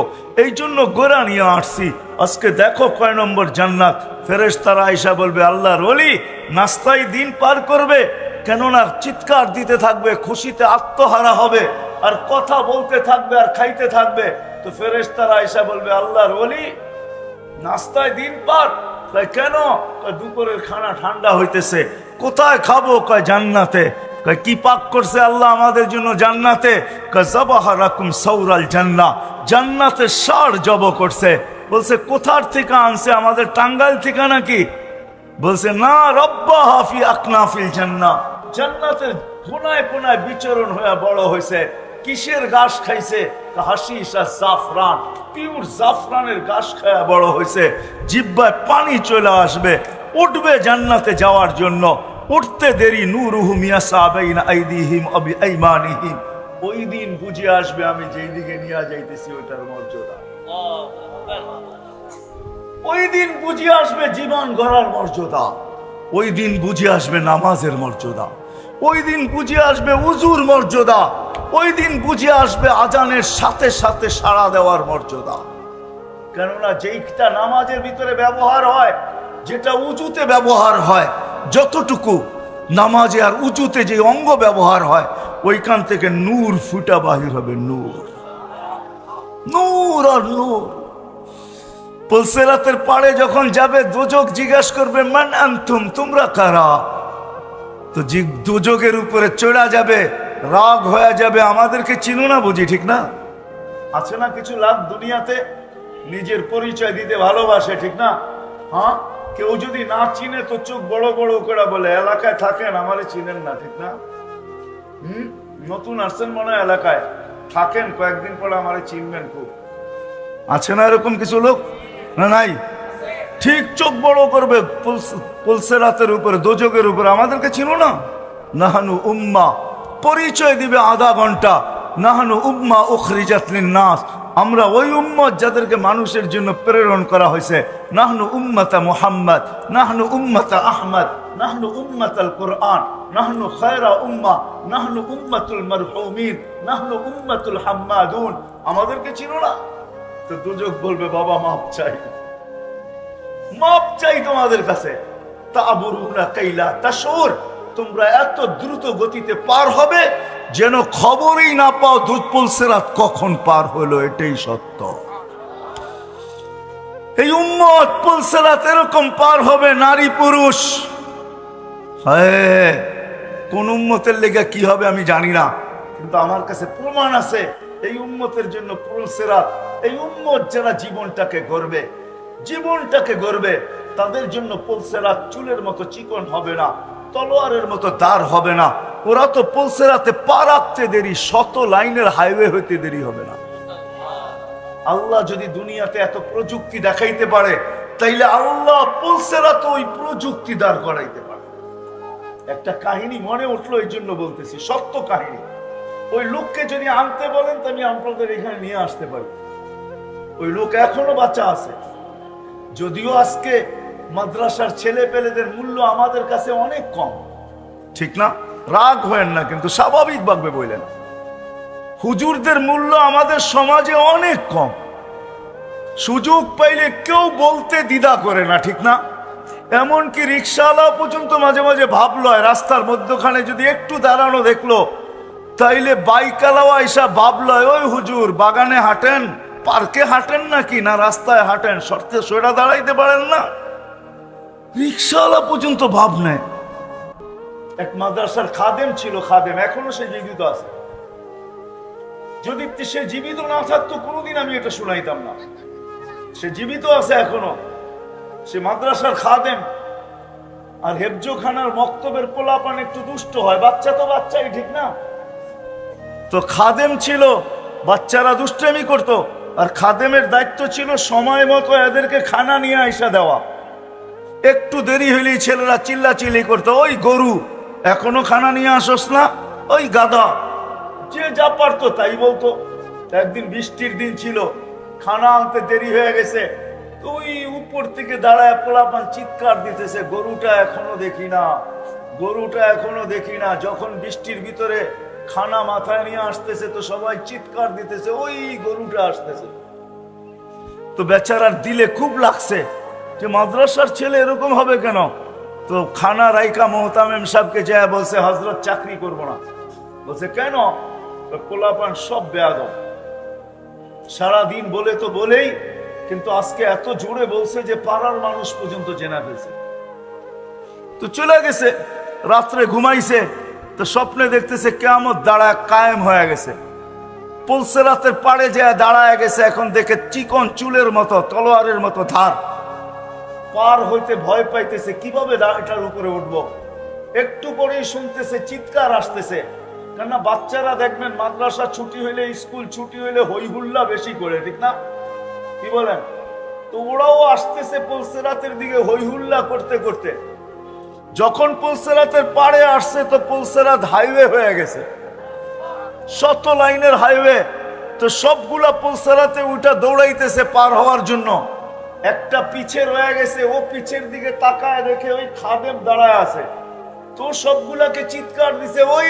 এই জন্য গোড়া নিয়ে আসছি, আজকে দেখো কয় নম্বর জান্নাত। ফেরেশতারা আয়েশা বলবে আল্লাহর ওলি নাস্তায় দিন পার করবে, কেননা চিৎকার দিতে থাকবে, খুশিতে আত্মহারা হবে, আর কথা বলতে থাকবে আর খাইতে থাকবে। তো ফেরেশতারা আয়েশা বলবে আল্লাহর ওলি নাস্তায় দিন পার, তাই কেন? দুপুরের খানা ঠান্ডা হইতেছে, কোথায় খাবো? কয় জান্নাতে। কয় কি পাক করছে আল্লাহ আমাদের জন্য জান্নাতে? কয় যাবাহা রাকুম সাউরাল জান্নাহ, জান্নাতের ষাঁড় জব করছে। বলছে কোথার থেকে আনছে? আমাদের টাঙ্গাইল থেকে নাকি? বলছে না, রব্বাহা ফি আকনাফিল জান্নাহ, জান্নাতের কোনায় কোনায় বিচরণ হয়ে বড় হয়েছে। কিসের ঘাস খাইছে? হাশিশ আর জাফরান, পিওর জাফরানের ঘাস খায়া বড় হয়েছে। জিহ্বায় পানি চলে আসবে, উঠবে জান্নাতে যাওয়ার জন্য। উঠতে দেরি নূরুহুম ইয়াসা বাইনা আইদিহিম ওয়া বিআইমানিহিম, ওই দিন বুঝে আসবে আমি যেই দিকে নিয়ে যাইতেছি ওটার মর্যাদা। ওই দিন বুঝে আসবে জীবন গড়ার মর্যাদা, ওই দিন বুঝে আসবে নামাজের মর্যাদা, ওই দিন বুঝে আসবে উজুর মর্যাদা, ওই দিন বুঝে আসবে আজানের সাথে সাথে সাড়া দেওয়ার মর্যাদা। কেননা যেইটা নামাজের ভিতরে ব্যবহার হয়, যেটা উজুতে ব্যবহার হয়, যতটুকু নামাজে আর উজুতে যে অঙ্গ ব্যবহার হয়, ওইখান থেকে নূর ফুটা বাহির হবে, নূর, নূর আর নূর। পুলসিরাতের পাড়ে যখন যাবে দোজক জিজ্ঞাসা করবে মান আনতুম, তোমরা কারা? তো দোজকের উপরে চড়া যাবে, রাগ হয়ে যাবে, আমাদেরকে চিনো না বুঝি, ঠিক না? আছে না কিছু লাভ দুনিয়াতে নিজের পরিচয় দিতে ভালোবাসে, ঠিক না? হ্যাঁ, কেউ যদি না চিনে তো চোখ বড় বড় করে বলে এলাকায় থাকেন আমারে চিনেন না, ঠিক না? নতুন আসছেন মনে হয় এলাকায়, থাকেন কয়েকদিন পরে আমারে চিনবেন খুব। আছে না এরকম কিছু লোক? না নাই? ঠিক চোখ বড় করবে পুলসিরাতের উপরে, দোজকের উপরে, আমাদেরকে চিনো না? নাহানু উম্মা, পরিচয় দিবে আধা ঘন্টা, নাহানু উম্মা উখরিজাত লিন-নাস, আমরা ওই উম্মত যাদেরকে মানুষের জন্য প্রেরণ করা হয়েছে। নাহনু উম্মতা মুহাম্মদ, নাহনু উম্মতা আহমদ, নাহনু উম্মতাল কুরআন, নাহনু খায়রা উম্মাহ, নাহনু উম্মতুল মারহুমিন, নাহনু উম্মতুল হাম্মাদুন। আমাদেরকে চিনো না? তো দুজক বলবে বাবা মাপ চাই, মাপ চাই তোমাদের কাছে। তাবুরুনা কাইলা তাশুর, তোমরা এত দ্রুত গতিতে পার হবে যেন খবরই না পাও পুলসিরাত কখন পার হলো। এটাই সত্য। এই উম্মত পুলসিরাত এরকম পার হবে, নারী পুরুষ। হ্যাঁ, কোন উম্মতের লেগে কি হবে আমি জানি না, কিন্তু আমার কাছে প্রমাণ আছে এই উম্মতের জন্য পুলসিরাত, এই উম্মত যারা জীবনটাকে গড়বে তাদের জন্য পুলসিরাত চুলের মতো চিকন হবে না, তলোয়ারের মতো দাঁড় হবে না। ওরা তো পুলসিরাতে পা রাখতে দেরি, 100 লাইনের হাইওয়ে হইতে দেরি হবে না। আল্লাহ যদি দুনিয়াতে এত প্রযুক্তি দেখাইতে পারে, তাইলে আল্লাহ পুলসিরাতে ওই প্রযুক্তি দাঁড় করাইতে পারে। একটা কাহিনী মনে উঠলো, এই জন্য বলতেছি, সত্য কাহিনী। ওই লোককে যদি আনতে বলেন তো আমি আপনাদের এখানে নিয়ে আসতে পারি। ওই লোক এখনো বাচ্চা আছে, যদিও আজকে মাদ্রাসার ছেলে পেলেদের মূল্য আমাদের কাছে অনেক কম, ঠিক না? রাগ হয়েন না, কিন্তু স্বাভাবিক ভাবে বললেন, হুজুরদের মূল্য আমাদের সমাজে অনেক কম। সুযোগ পাইলে কেউ বলতে দ্বিধা করে না, ঠিক না? এমনকি রিক্সাওয়ালা পর্যন্ত মাঝে মাঝে ভাবলয়, রাস্তার মধ্যখানে যদি একটু দাঁড়ানো দেখলো, তাইলে বাইকালাও আইসা ভাবলয়, ওই হুজুর বাগানে হাঁটেন, পার্কে হাঁটেন নাকি, না রাস্তায় হাঁটেন, শর্তে সোয়েটা দাঁড়াইতে পারেন না? রিক্সাওয়ালা পর্যন্ত ভাব নেয়। এক মাদ্রাসার খাদেম ছিল, খাদেম এখনো সে জীবিত আছে। যদি সে জীবিত না থাকতো কোনোদিন আমি এটা শুনাইতাম না। সে জীবিত আছে এখনো, সে মাদ্রাসার খাদেম। আর হেফজোখানার মক্তবের পোলাপান একটু দুষ্ট হয়, বাচ্চা তো বাচ্চাই, ঠিক না? তো খাদেম ছিল, বাচ্চারা দুষ্টামি করতো, আর খাদেমের দায়িত্ব ছিল সময় মতো এদেরকে খানা নিয়ে আইসা দেওয়া। একটু দেরি হইলেই ছেলেরা চিল্লাচিল্লি করতো, ওই গরু এখনো খানা নিয়ে আসোস না, ওই গাধা, যে যা পারতো তাই বলতো। একদিন বৃষ্টির দিন ছিল, খানা আনতে দেরি হয়ে গেছে, তো ওই উপর থেকে দাঁড়ায় পোলাপান চিৎকার দিতেছে, গরুটা এখনো দেখি না, গরুটা এখনো দেখি না। যখন বৃষ্টির ভিতরে খানা মাথায় নিয়ে আসতেছে তো সবাই চিৎকার দিতেছে, ওই গরুটা আসতেছে। তো বেচারার দিলে খুব লাগছে যে মাদ্রাসার ছেলে এরকম হবে কেন। তো খানা রাইকা মোহতামিম সাহেবকে যায় বলছে, হযরত চাকরি করব না। বলছে কেন? পোলাপান সব বেয়াদব, সারাদিন বলে তো বলেই, কিন্তু আজকে এত জোরে বলছে যে পাড়ার মানুষ পর্যন্ত জেনা ফেলছে। তো চলে গেছে, রাত্রে ঘুমাইছে, তো স্বপ্নে দেখতেছে কিয়ামত দাঁড়ায় কায়েম হয়ে গেছে। পুলসিরাতের পাড়ে যায় দাঁড়ায় গেছে, এখন দেখে চিকন চুলের মতো, তলোয়ারের মতো ধার। পার হইতে ভয় পাইতেছে, কিভাবে এটার উপরে উঠবো। একটু পরেই শুনতেছে চিৎকার আসতেছে, কেননা বাচ্চারা দেখবেন মাদ্রাসা ছুটি হইলে, স্কুল ছুটি হইলে হই হুল্লা বেশি করে, ঠিক না? কি বলেন? তো ওরাও আসতেছে পুলসিরাতের দিকে হই হুল্লা করতে করতে। যখন পুলসিরাতের পাড়ে আসছে তো পুলসিরাত হাইওয়ে হয়ে গেছে, 100 লাইনের হাইওয়ে। তো সবগুলা পুলসিরাতে উঠা দৌড়াইতেছে পার হওয়ার জন্য। একটা পিছে রয়ে গেছে, ও পিছের দিকে তাকায় দেখে ওই খাদেম দাঁড়ায় আছে। তো সবগুলাকে চিৎকার দিছে, ওই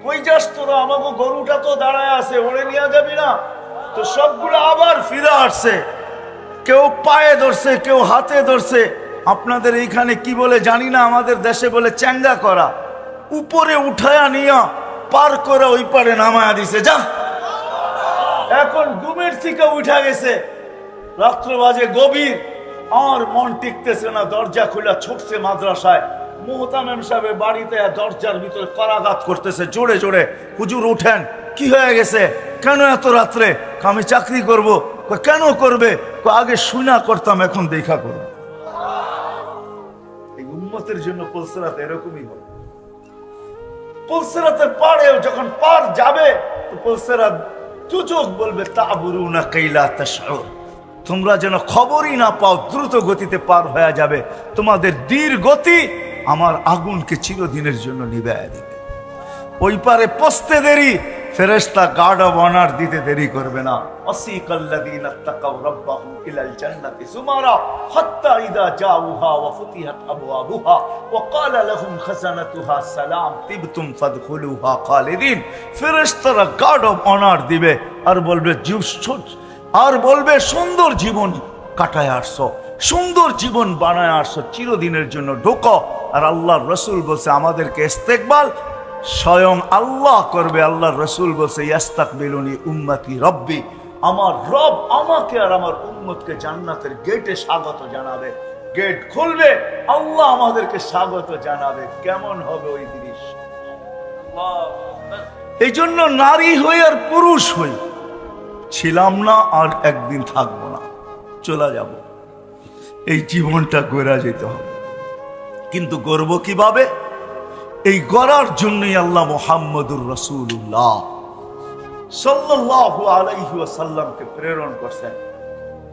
কই যাস তোরা, আমাকে গরুটা তো দাঁড়ায় আছে, ওরে নিয়ে যাবি না? তো সবগুলো আবার ফিরে আসছে, কেউ পায়ে ধরছে, কেউ হাতে ধরছে। আপনাদের এইখানে কি বলে জানি না, আমাদের দেশে বলে চ্যাঙ্গা করা। উপরে উঠায়া নিয়া পার করে ওই পারে নামায়া দিছে, যা। এখন ডুমের থেকে উঠা গেছে, রাত্র বাজে গভীর, আর মন টিকতেছে না, দরজা খুলে ছুটছে মাদ্রাসায়। মুহতামিম সাহেবের বাড়িতে দরজার ভিতরে করাঘাত করতেছে জোরে জোরে, হুজুর উঠেন, কি হয়ে গেছে, কেন এত রাত্রে? আমি চাকরি করব। কেন করবে? আগে শুনা করতাম, এখন দেখা করব। এই উম্মতের জন্য পুলসিরাত এরকমই হবে। পুলসিরাতের পাড়েও যখন পার যাবে তো পুলসিরাত চুচুক বলবে তাবুরুনা কাইলা তাশউর, তোমরা যেন খবরই না পাও, দ্রুত গতিতে পার হয়ে যাবে। তোমাদের ধীর গতি আমার আগুনকে চিরদিনের জন্য নিভাইয়া দিবে। ওই পারে পৌঁছতে দেরি, ফেরেশতা গার্ড অফ অনার দিতে দেরি করবে না। আসিকাল্লাযীনা তাকাউ রাব্বাহুম ইলাল জান্নাতি সুমারা হাত্তা ইযা জাউহা ওয়া ফুতিহাত আবওয়াবুহা ওয়া ক্বালা লাহুম খাযানাতুহা সালাম তিবতুম ফাদখুলুহা খালিদিন। ফেরেশতারা গার্ড অফ অনার দিবে আর বলবে আর বলবে সুন্দর জীবন কাটায় আসছো, সুন্দর জীবন বানায় আসছো, চিরদিনের জন্য ঢোকো। আর আল্লাহর রাসূল বলছে আমাদেরকে ইস্তেকবাল স্বয়ং আল্লাহ করবে। আল্লাহর রাসূল বলছে ইয়াস্তাকবিলুনি উম্মতি রব্বি, আমার রব আমাকে আর আমার উম্মতকে জান্নাতের গেটে স্বাগত জানাবে। গেট খুলবে, আল্লাহ আমাদেরকে স্বাগত জানাবে। কেমন হবে ওই দৃশ্য! এই জন্য নারী হই আর পুরুষ হই, ছিলাম না আর একদিন থাকবো না, চলে যাব। এই জীবনটা গড়া যেতে হবে, কিন্তু গড়ব কিভাবে? এই গড়ার জন্যই আল্লাহ মুহাম্মদুর রাসূলুল্লাহ সাল্লাল্লাহু আলাইহি ওয়াসাল্লামকে প্রেরণ করছেন,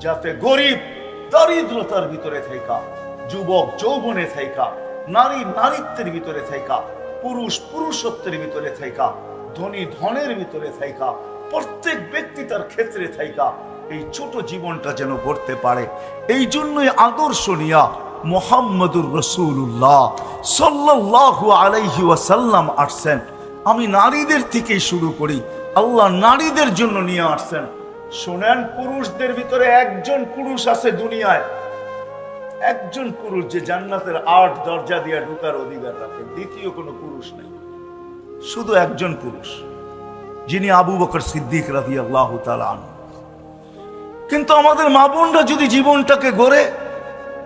যাতে গরিব দারিদ্রতার ভিতরে থাকা, যুবক যৌবনে থাকা, নারী নারীত্বের ভিতরে থাকা, পুরুষ পুরুষত্বের ভিতরে থাকা, ধনী ধনের ভিতরে থাকা, প্রত্যেক ব্যক্তি তার ক্ষেত্রে থাকা এই ছোট জীবনটা যেন গড়তে পারে। এই জন্যই আদর্শ নিয়া মুহাম্মদুর রাসূলুল্লাহ সাল্লাল্লাহু আলাইহি ওয়াসাল্লাম আসছেন। আমি নারীদের থেকে শুরু করি, আল্লাহ নারীদের জন্য নিয়ে আসছেন। শোনেন, পুরুষদের ভিতরে একজন পুরুষ আছে দুনিয়ায়, একজন পুরুষ যে জান্নাতের 8 দরজা দিয়ে ঢোকার অধিকার রাখে, দ্বিতীয় কোনো পুরুষ নেই, শুধু একজন পুরুষ, যিনি আবু বকর সিদ্দিক রাদিয়াল্লাহু তাআলা আনহু। কিন্তু আমাদের মা বোনরা যদি জীবনটাকে গড়ে,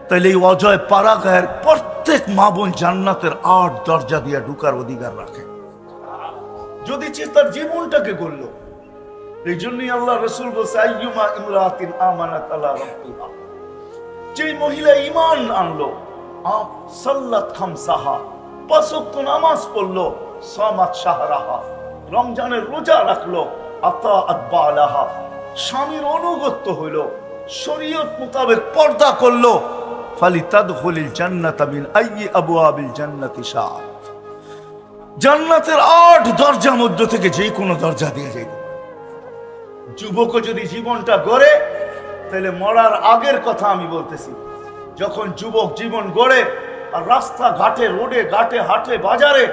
তাহলে এই অজয় পাড়াগাঁয়ের প্রত্যেক মা বোন জান্নাতের 8 দরজা দিয়ে ঢোকার অধিকার রাখে, যদি তার জীবনটাকে গড়ল। এই জন্যই আল্লাহ রাসূল বলছে আইয়ুমা ইমরাতিন আমানাত আলা রাব্বিহা, যে মহিলা ঈমান আনলো, সাল্লাত খামসাহা, 5 ওয়াক্ত নামাজ পড়লো, সামাত শাহরাহা, রমজানের রোজা রাখলো, আতাআত বালাহা, স্বামীর অনুগত্য হইল, শরীয়ত মোতাবেক পর্দা করলো, ফালিতাদখুলিল জান্নাতা মিন আইয়ি আবওয়াবিল জান্নাতি শাআত, জান্নাতের 8 দরজার মধ্যে থেকে যে কোনো দরজা দিয়ে যাইবে। যুবক যদি জীবনটা গড়ে, তাহলে মরার আগের কথা আমি বলতেছি, যখন যুবক জীবন গড়ে আর রাস্তা ঘাটে, রোডে ঘাটে, হাটে বাজারে,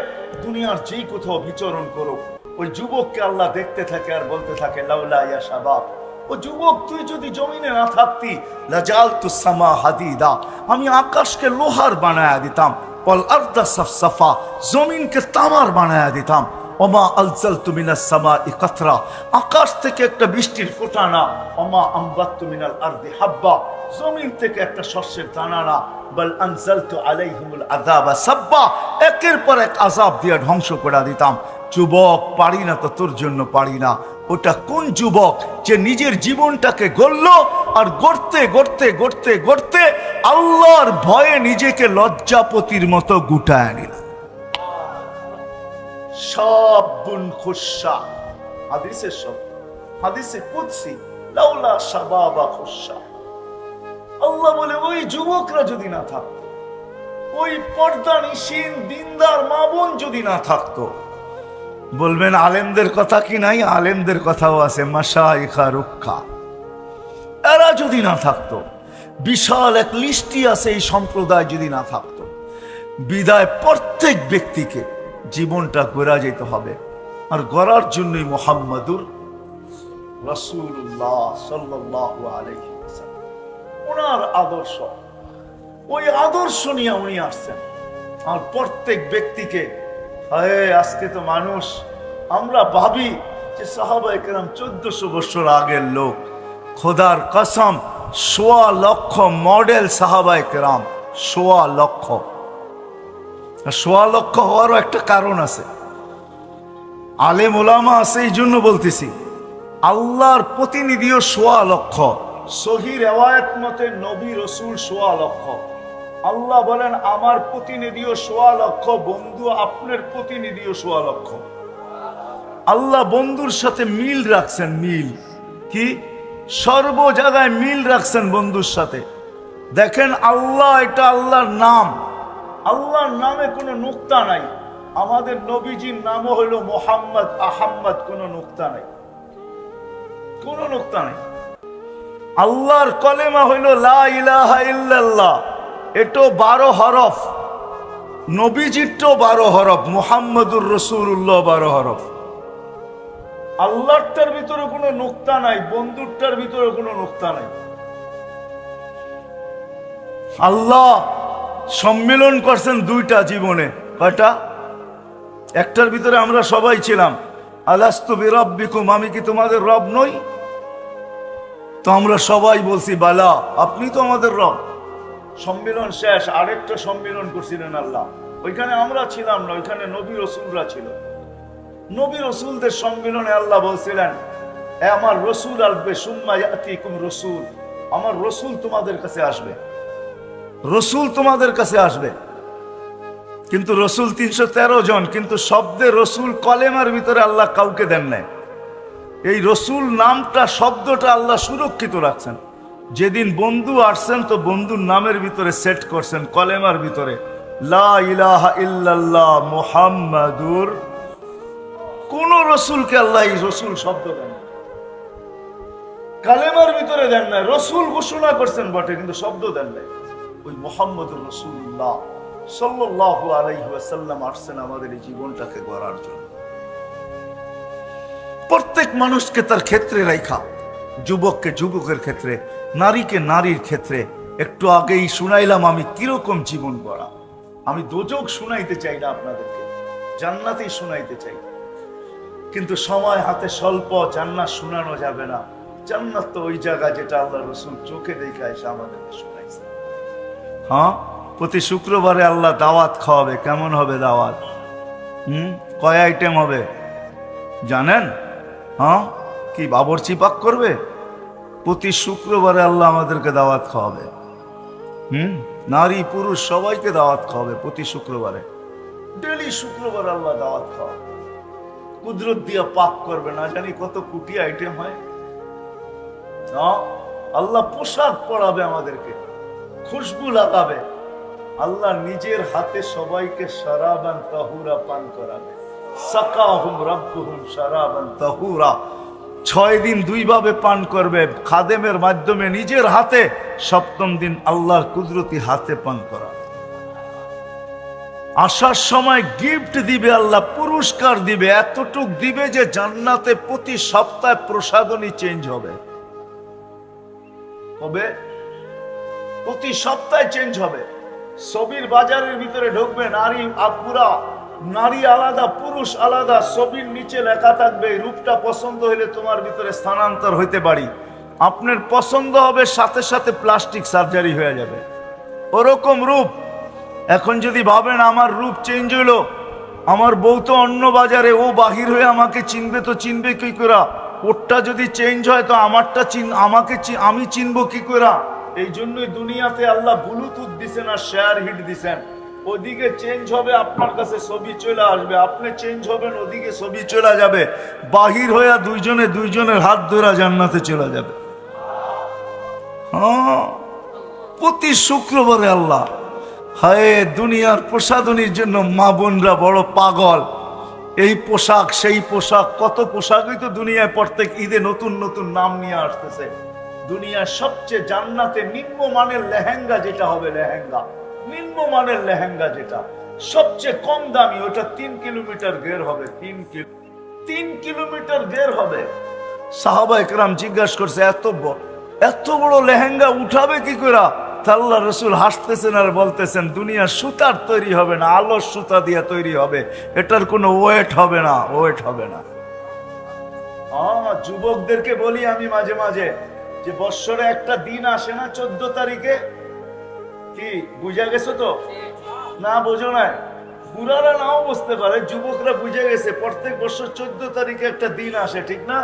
দুনিয়ার যেই কোথাও বিচরণ করো, ওই যুবককে আল্লাহ দেখতে থাকে আর বলতে থাকে লাউলা ইয়া শাবাব, ও যুবক তুই যদি জমিনে না থাকতি, লাজালতুস সামা হাদিদা, আমি আকাশকে লোহার বানায়া দিতাম, ওয়াল আরদা সাফসাফা, জমিনকে তামার বানায়া দিতাম, ওমা আলজালতু মিনাস সামাই কাতরা, আকাশ থেকে একটা বৃষ্টির ফোঁটা না, ওমা আমবাততু মিনাল আরদি হাব্বা, জমিন থেকে একটা শস্যের দানা না, বল আনজালতু আলাইহিমুল আযাবা সাব্বা, একের পর এক আযাব দিয়ে ধ্বংস করে দিতাম। যুবক পারি না তো তোর জন্য পারি না। ওটা কোন যুবক যে নিজের জীবনটাকে গড়ল আর গড়তে গড়তে গড়তে গড়তে আল্লাহর ভয়ে নিজেকে লজ্জাপতির মতো গুটায় নিল। শাবুন খুশা, হাদিসের শব্দ, হাদিসে কুদসি, লাউলা শাবাবা খুশা, আল্লাহ বলে ওই যুবকরা যদি না থাকতো, ওই পর্দানিশীন দিনদার মা বোন যদি না থাকতো, বলবেন আলেমদের কথা কি নাই? আলেমদের কথাও আছে, মাশায়েখা রুক্কা, এরা যদি না থাকতো, বিশাল এক লিস্টি আছে, এই সম্প্রদায় যদি না থাকতো, বিদায় প্রত্যেক ব্যক্তিকে জীবনটা গড়া যেতে হবে। আর গড়ার জন্যই মুহাম্মদুর রাসূলুল্লাহ সাল্লাল্লাহু আলাইহি ওয়াসাল্লাম, ওনার আদর্শ, ওই আদর্শ নিয়ে উনি আসছেন। আর প্রত্যেক ব্যক্তিকে, আজকে তো মানুষ, আমরা ভাবি যে সাহাবায়ে কেরাম 1400 বছর আগের লোক, খোদার কসম সোয়া লক্ষ মডেল সাহাবায়ে কেরাম, সোয়া লক্ষ। সোয়া লক্ষ হওয়ারও একটা কারণ আছে, আলেম ওলামা আছে, এই জন্য বলতেছি। আল্লাহর প্রতিনিধিও সোয়া লক্ষ। সহিহ রিওয়ায়াত মতে নবী রসুল সোয়া লক্ষ। আল্লাহ বলেন আমার প্রতিনিধিও সোয়া লক্ষ, বন্ধু আপনার প্রতিনিধিও সোয়া লক্ষ। আল্লাহ বন্ধুর সাথে মিল রাখছেন, মিল কি সর্ব জায়গায় মিল রাখছেন বন্ধুর সাথে। দেখেন আল্লাহ, এটা আল্লাহর নাম, আল্লাহর নামে কোনো নুক্তা নাই। আমাদের নবীজির নামও হইল মোহাম্মদ আহম্মদ, কোনো নুক্তা নাই, কোনো নুক্তা নাই। আল্লাহর কলেমা হইল লা ইলাহা ইল্লাল্লাহ, এটো 12 হরফ। নবীজিরটাও 12 হরফ, মুহাম্মদুর রাসূলুল্লাহ 12 হরফ। আল্লাহটার ভিতরে কোনো নুক্তা নাই, বন্ধুরটার ভিতরে কোনো নুক্তা নাই। আল্লাহ সম্মেলন করছেন দুইটা জীবনে, কয়টা? একটার ভিতরে আমরা সবাই ছিলাম, আলাস্তু বিরাব্বিকুম, আমি কি তোমাদের রব নই? তো আমরা সবাই বলছি বালা, আপনি তো আমাদের রব। সম্মেলন শেষ, আরেকটা সম্মেলন করছিলেন আল্লাহ, ওইখানে আমরা ছিলাম না, ওইখানে নবী রসুলরা ছিল। নবী রসুলদের সম্মেলনে আল্লাহ বলছিলেন এ আমার রসুল আসবে, সুম্মা ইয়াতিকুম রসুল, আমার রসুল তোমাদের কাছে আসবে, রসুল তোমাদের কাছে আসবে। কিন্তু রসুল 313 জন, কিন্তু শব্দে রসুল কলেমার ভিতরে আল্লাহ কাউকে দেন নাই। এই রসুল নামটা, শব্দটা আল্লাহ সুরক্ষিত রাখছেন। যেদিন বন্ধু আসছেন তো বন্ধুর নামের ভিতরে সেট করছেন, কলেমার ভিতরে লা ইলাহা ইল্লাল্লাহ মুহাম্মাদুর। কোন রসুলকে আল্লাহ এই রসুল শব্দ দেন, কালেমার ভিতরে দেন নাই। রসুল ঘোষণা করছেন বটে, কিন্তু শব্দ দেন নাই। ওই মুহাম্মদুর রাসূলুল্লাহ সাল্লাল্লাহু আলাইহি ওয়াসাল্লাম আসছেন আমাদের এই জীবনটাকে গড়ার জন্য। প্রত্যেক মানুষকে তার ক্ষেত্রে রাখা, যুবককে যুবকের ক্ষেত্রে, নারীকে নারীর ক্ষেত্রে। একটু আগেই শুনাইলাম আমি কিরকম জীবন গড়া। আমি দোজক শুনাইতে চাই না আপনাদেরকে, জান্নাতেই শুনাইতে চাই, কিন্তু সময় হাতে স্বল্প, জান্নাত শোনানো যাবে না। জান্নাত তো ওই জায়গা যেটা আল্লাহ রসুল চোখে দেখে এসে আমাদেরকে শোনাইছে। হ্যাঁ, প্রতি শুক্রবারে আল্লাহ দাওয়াত খাওয়াবে। কেমন হবে দাওয়াত? কয় আইটেম হবে জানেন? হ্যাঁ, কি বাবরচি পাক করবে? প্রতি শুক্রবারে আল্লাহ আমাদেরকে দাওয়াত খাওয়াবে। নারী পুরুষ সবাইকে দাওয়াত খাওয়াবে প্রতি শুক্রবারে। ডেলি শুক্রবার আল্লাহ দাওয়াত খাওয়াবে, কুদরত দিয়া পাক করবে। না জানি কত কোটি আইটেম হয়। আল্লাহ পোশাক পরাবে আমাদেরকে, খুশবু লাগাবে। আল্লাহ নিজের হাতে সবাইকে শারাবান তাহুরা পান করাবে। সাকাহুম রাব্বুহুম শারাবান তাহুরা। 6 দিন 2 ভাবে পান করবে খাদেমের মাধ্যমে নিজের হাতে। 7ম দিন আল্লাহর কুদরতি হাতে পান করা। আসার সময় গিফট দিবে আল্লাহ, পুরস্কার দিবে, এতটুক দিবে যে জান্নাতে প্রতি সপ্তাহে প্রসাদনী চেঞ্জ হবে। হবে প্রতি সপ্তাহে চেঞ্জ হবে। ছবির বাজারের ভিতরে ঢুকবে, নারী আপুরা, নারী আলাদা পুরুষ আলাদা, ছবির নিচে লেখা থাকবে রূপটা পছন্দ হইলে তোমার ভিতরে স্থানান্তর হইতে পারি। আপনার পছন্দ হবে, সাথে সাথে প্লাস্টিক সার্জারি হয়ে যাবে, ওরকম রূপ। এখন যদি ভাবেন আমার রূপ চেঞ্জ হইলো, আমার বউ তো অন্য বাজারে, ও বাহির হয়ে আমাকে চিনবে, তো চিনবে কি করে? ওরটা যদি চেঞ্জ হয় তো আমারটা আমি চিনবো কি করে? এই জন্যই দুনিয়াতে আল্লাহ ব্লুটুথ দিছেন আর শেয়ার হিট দিছেন। ওদিকে চেঞ্জ হবে, আপনার কাছে ছবি চলে আসবে, আপনি চেঞ্জ হবেন, ওদিকে ছবি চলে যাবে। বাহির হইয়া দুইজনের হাত ধরা জান্নাতে চলে যাবে। হ্যাঁ, প্রতি শুক্রবারে আল্লাহ। হায়, দুনিয়ার প্রসাদনীর জন্য মা বোনরা বড় পাগল। এই পোশাক সেই পোশাক, কত পোশাকই তো দুনিয়ায় প্রত্যেক ঈদে নতুন নতুন নাম নিয়ে আসতেছে। দুনিয়ার সবচেয়ে জান্নাতে নিম্নমানের লেহেঙ্গা যেটা হবে, লেহেঙ্গা নিম্নমানের লেহেঙ্গা যেটা সবচেয়ে কম দামি, ওটা 3 কিলোমিটার গের হবে। 3 কিলোমিটার গের হবে। সাহাবা একরাম জিজ্ঞাসা করছে এত বড় লেহেঙ্গা উঠাবে কি করে? আল্লাহ রসুল হাসতেছেন আর বলতেছেন দুনিয়ার সুতার তৈরি হবে না, আলোর সুতা দিয়ে তৈরি হবে, এটার কোনো ওয়েট হবে না, ওয়েট হবে না। যুবকদেরকে বলি আমি মাঝে মাঝে যে যে বৎসরে একটা দিন আসে না 14 তারিখে, কি বুঝা গেছে তো? না বোঝো না, বুড়ারা নাও বুঝতে পারে, যুবকরা বুঝে গেছে প্রত্যেক বছর 14 তারিখে একটা দিন আসে, ঠিক না?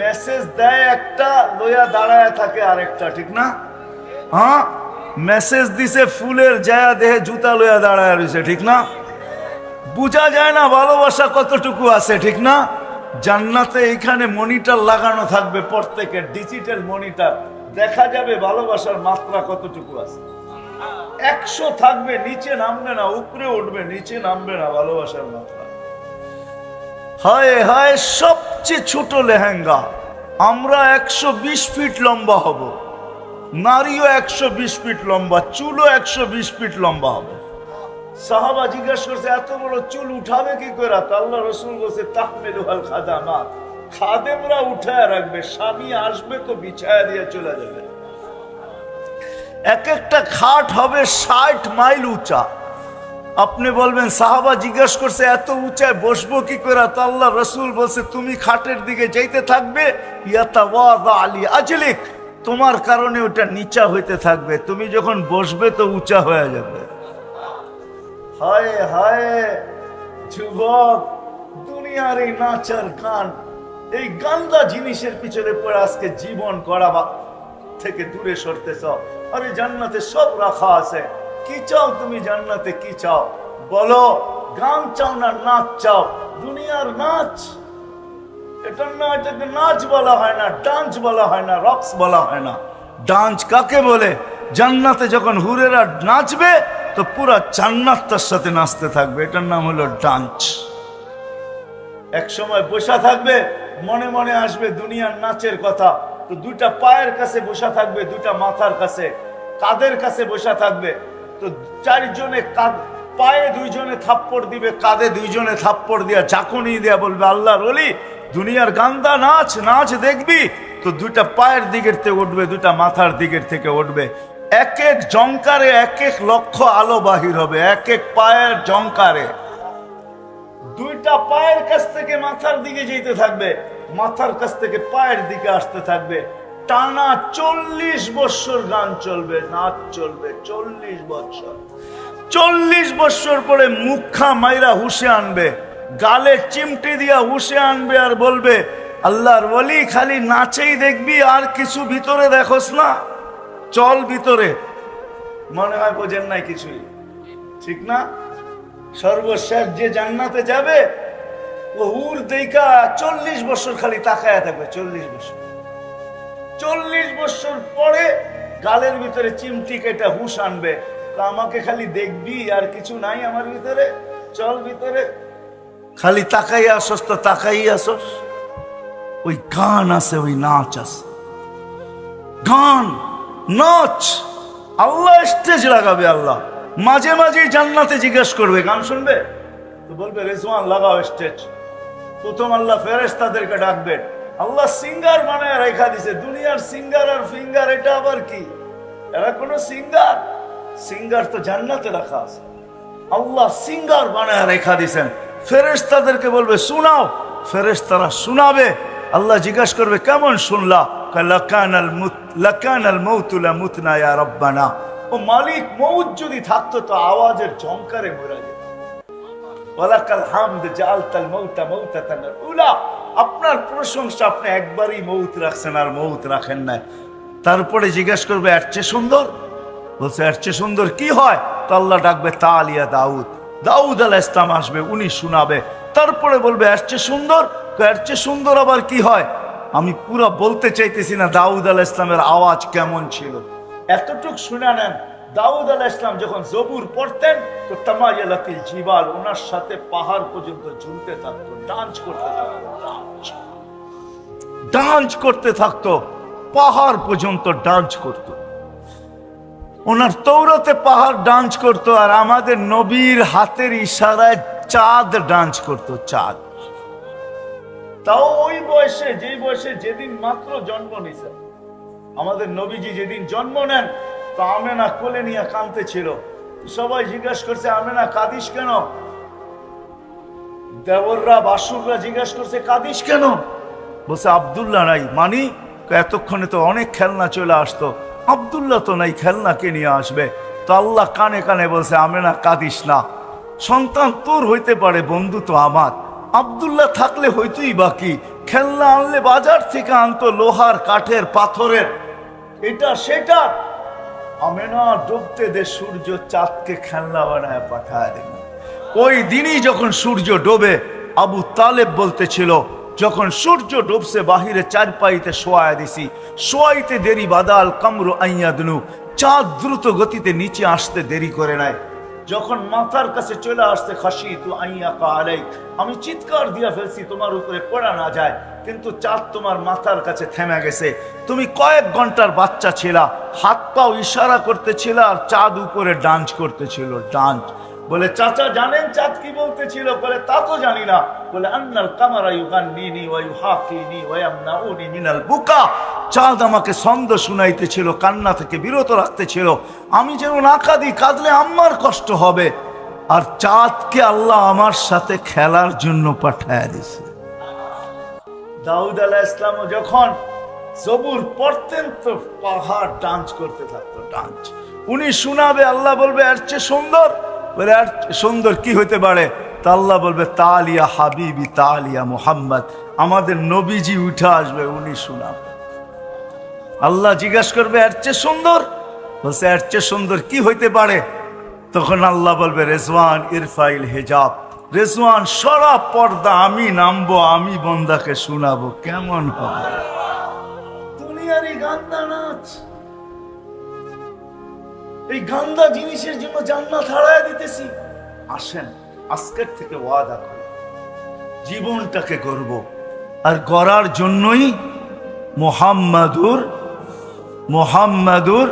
মেসেজ দেয় একটা, লইয়া দাঁড়ায় থাকে আরেকটা, ঠিক না? হ্যাঁ, মেসেজ দিছে ফুলের জায়া দেহে জুতা লইয়া দাঁড়ায় রয়েছে, ঠিক না? বুঝা যায় না ভালোবাসা কতটুকু আছে, ঠিক না? জান্নাতে এইখানে মনিটর লাগানো থাকবে, প্রত্যেকের ডিজিটাল মনিটর, দেখা যাবে ভালোবাসার মাত্রা কতটুকু আছে। 100 থাকবে, নিচে নামবে না, উপরে উঠবে, নিচে নামবে না ভালোবাসার মাত্রা। হায় হায়, সবচেয়ে ছোট লেহেঙ্গা, আমরা 120 ফিট লম্বা হব, নারীও 120 ফিট লম্বা, চুলও 120 ফিট লম্বা হবে। সাহাবা জিজ্ঞাসা করছে এত বড় চুল উঠাবে কি করে? আল্লাহ রাসূল বলছে তাহমিলুল খাদামাত, খাদেমরা উঠায় রাখবে, স্বামী আসবে তো বিছায়া দিয়ে চলে যাবে। এক একটা খাট হবে 60 মাইল উঁচা। আপনি বলবেন সাহাবা জিজ্ঞাসা করছে এত উঁচায় বসবো কি করে? আল্লাহ রাসূল বলছে তুমি খাটের দিকে যাইতে থাকবে, ইয়াতাওয়াদা আলী আজলিক, তোমার কারণে ওটা নিচা হইতে থাকবে, তুমি যখন বসবে তো উঁচা হয়ে যাবে। হায় হায় যুবক, দুনিয়ার এই নাচার গান, এই গান্দা জিনিসের পিছনে পড়ে আজকে জীবন গড়াবা থেকে দূরে সরতেছ। আরে জান্নাতে সব রাখা আছে, কি চাও তুমি জান্নাতে? কি চাও বলো? গান চাও না নাচ চাও? দুনিয়ার নাচ, এটা না, এটাকে নাচ বলা হয় না, ডান্স বলা হয় না, রক্স বলা হয় না। ডান্স কাকে বলে? জান্নাতে যখন হুরেরা নাচবে তো পুরা জান্নাত তার সাথে নাচতে থাকবে, এটার নাম হলো ডান্স। এক সময় বসা থাকবে, মনে মনে আসবে দুনিয়ার নাচের কথা, তো দুইটা পায়ের কাছে বসা থাকবে, দুইটা মাথার কাছে, কাঁধের কাছে বসা থাকবে, তো চারজনে পায়ে দুইজনে থাপ্পড় দিবে, কাঁধে দুইজনে থাপ্পড় দিয়া ঝাঁকুনি দিয়া বলবে আল্লাহর ওলি দুনিয়ার গান্দা নাচ, নাচ দেখবি? তো দুইটা পায়ের দিকের থেকে উঠবে, দুইটা মাথার দিকের থেকে উঠবে, এক এক জংকারে 1 লক্ষ আলো বাহির হবে, এক এক পায়ের জংকারে। দুইটা পায়ের কাছ থেকে মাথার দিকে যেতে থাকবে, মাথার কাছ থেকে পায়ের দিকে আসতে থাকবে, টানা 40 বছর গান চলবে, নাচ চলবে, 40 বছর। 40 বছর পরে মুখা মাইরা হুশে আনবে, গালে চিমটি দিয়া হুশে আনবে, আর বলবে আল্লাহর ওলি খালি নাচেই দেখবি, আর কিছু ভিতরে দেখোস না, চল ভিতরে। মনে হয় বোঝেন নাই কিছুই, ঠিক না? সর্বশেষ যে জান্নাতে যাবে ও হুর দেখা 40 বছর খালি তাকায়া থাকবে, 40 বছর। 40 বছর পরে গালের ভিতরে চিমটি কেটে হুশ আনবে, আমাকে খালি দেখবি, আর কিছু নাই আমার ভিতরে, চল ভিতরে। খালি তাকাই আসস তো তাকাই আসস। ওই গান আছে, ওই নাচ আছে, গান নাচ। আল্লাহ স্টেজ লাগাবে, আল্লাহ মাঝে মাঝে জান্নাতে জিজ্ঞেস করবে গান শুনবে, তো বলবে রেজওয়ান লাগাও স্টেজ। প্রথম আল্লাহ ফেরেশতাদেরকে ডাকবে, আল্লাহ সিঙ্গার বানায় রেখা দিছে, দুনিয়ার সিঙ্গার আর ফিঙ্গার এটা আবার কি? এরা কোন সিঙ্গার? সিঙ্গার তো জান্নাতে রাখা আছে। আল্লাহ সিঙ্গার বানায় রেখা দিছেন, ফেরেশতাদেরকে বলবে শোনাও, ফেরেশতারা শোনাবে। আল্লাহ জিজ্ঞাসা করবে কেমন শুনলা? লাকানাল মাউতু লামুতনা ইয়া রাব্বানা, ও মালিক মউত যদি থাকতো তো আওয়াজের ঝংকারে মরে যেত। ওয়ালাকাল হামদ জাআলতাল মাউতা মাউতাতান উলা, আপনার প্রশংসা, আপনি একবারই মউত রাখছেন আর মউত রাখেন না। তারপরে জিজ্ঞাসা করবে এর চেয়ে সুন্দর? বলছে এর চেয়ে সুন্দর কি হয়? তো আল্লাহ ডাকবে তালিয়া দাউদ, দাউদ আলাইহিস সালাম আসবে, উনি শোনাবে। তারপরে বলবে এর চেয়ে সুন্দর? এর চেয়ে সুন্দর আবার কি হয়? আমি পুরো বলতে চাইতেছি না দাউদ আলাইহিস সালামের আওয়াজ কেমন ছিল, এতটুক শুনে নেন। দাউদ আলাইহিস সালাম যখন জবুর পড়তেন তো তামায়ালাতিল জিবাল, ওনার সাথে পাহাড় পর্যন্ত ঝুলতে থাকতো, ডান্স করতে থাকতো, ডান্স করতে থাকতো, পাহাড় পর্যন্ত ডান্স করত। ওনার তৌরাতে পাহাড় ডান্স করত, আর আমাদের নবীর হাতের ইশারায় চাঁদ ডান্স করত, চাঁদ। তাও ওই বয়সে, যেই বয়সে যেদিন মাত্র জন্ম নিছে আমাদের নবীজি, যেদিন জন্ম নেন তো আমেনা কোলে নিয়ে কাঁদতে ছিল। সবাই জিজ্ঞাসা করছে আমেনা কাঁদিস কেন? দেবররা বাসুররা জিজ্ঞাসা করছে কাঁদিস কেন? বলছে আব্দুল্লাহ নাই। মানি এতক্ষণে তো অনেক খেলনা চলে আসতো, আব্দুল্লাহ তো নাই, খেলনা কে নিয়ে আসবে? তো আল্লাহ কানে কানে বলছে, আমেনা কাঁদিস না, সন্তান তোর হইতে পারে, বন্ধু তো আমার। আব্দুল্লাহ থাকলে হইতোই বাকি, খেলনা আনলে বাজার থেকে আনতো লোহার, কাঠের, পাথরের, এটা সেটা। আমেনা ডুবতে দে সূর্য, চাঁদকে খেলনা বানায় পাঠায় দেব। ওই দিনই যখন সূর্য ডোবে, আবু তালেব বলতেছিল, যখন সূর্য ডুবছে বাহিরে চারপাইতে শোয়ায় দিছি, শোয়াইতে দেরি বাদাল কামরু আইয়াদনু, চাঁদ দ্রুত গতিতে নিচে আসতে দেরি করে নাই। যখন মাথার কাছে চলে আসতে খাসিতু আইয়াকা আলাইক, আমি চিৎকার দিয়া ফেলছি তোমার উপরে পড়া না যায়, কিন্তু চাঁদ তোমার মাথার কাছে থেমে গেছে। তুমি কয়েক ঘন্টার বাচ্চা ছিলা, হাত পাও ইশারা করতেছিল, আর চাঁদ উপরে ডান্স করতেছিল, ডান্স। বলে চাচা জানেন চাঁদ কি বলতেছিল? বলে তা তো জানি না। বলে আন্নাল কামারা ইউগান্নিনি ওয়া ইউহাকিনি ওয়া ইয়ামনাউনি মিনাল বুকা, চাঁদ আমাকে ছন্দ শুনাইতেছিল, কান্না থেকে বিরত রাখতেছিল, আমি যেন না কাঁদি, কাঁদলে আমার কষ্ট হবে। আর চাঁদকে আল্লাহ আমার সাথে খেলার জন্য পাঠায় দিয়েছে। দাউদ আলাইহিস সালাম যখন জবুর পড়তেন তো পাহাড় ডান্স করতে থাকতো, ডান্স। উনি শোনাবে, আল্লাহ বলবে এর চেয়ে সুন্দর। বলে আর সুন্দর কি হইতে পারে? তা আল্লাহ বলবে তালিয়া হাবিবি তালিয়া মুহাম্মদ, আমাদের নবীজি উঠে আসবে, উনি শোনাবে। আল্লাহ জিজ্ঞাসা করবে এর চেয়ে সুন্দর? বলছে এর চেয়ে সুন্দর কি হইতে পারে? তখন আল্লাহ বলবে রেজওয়ান ইরফাইল হিজাব, রেজওয়ান সরা পর্দা, আমি নামবো, আমি বন্দাকে শোনাবো। কেমন হবে? দুনিয়ার এই গান্দা নাচ, এই গান্দা জিনিসের জন্য জান্নাত হারায় দিতেছি। আসেন আজকের থেকে ওয়াদা করি, জীবনটাকে গড়ব, আর গড়ার জন্যই মুহাম্মাদুর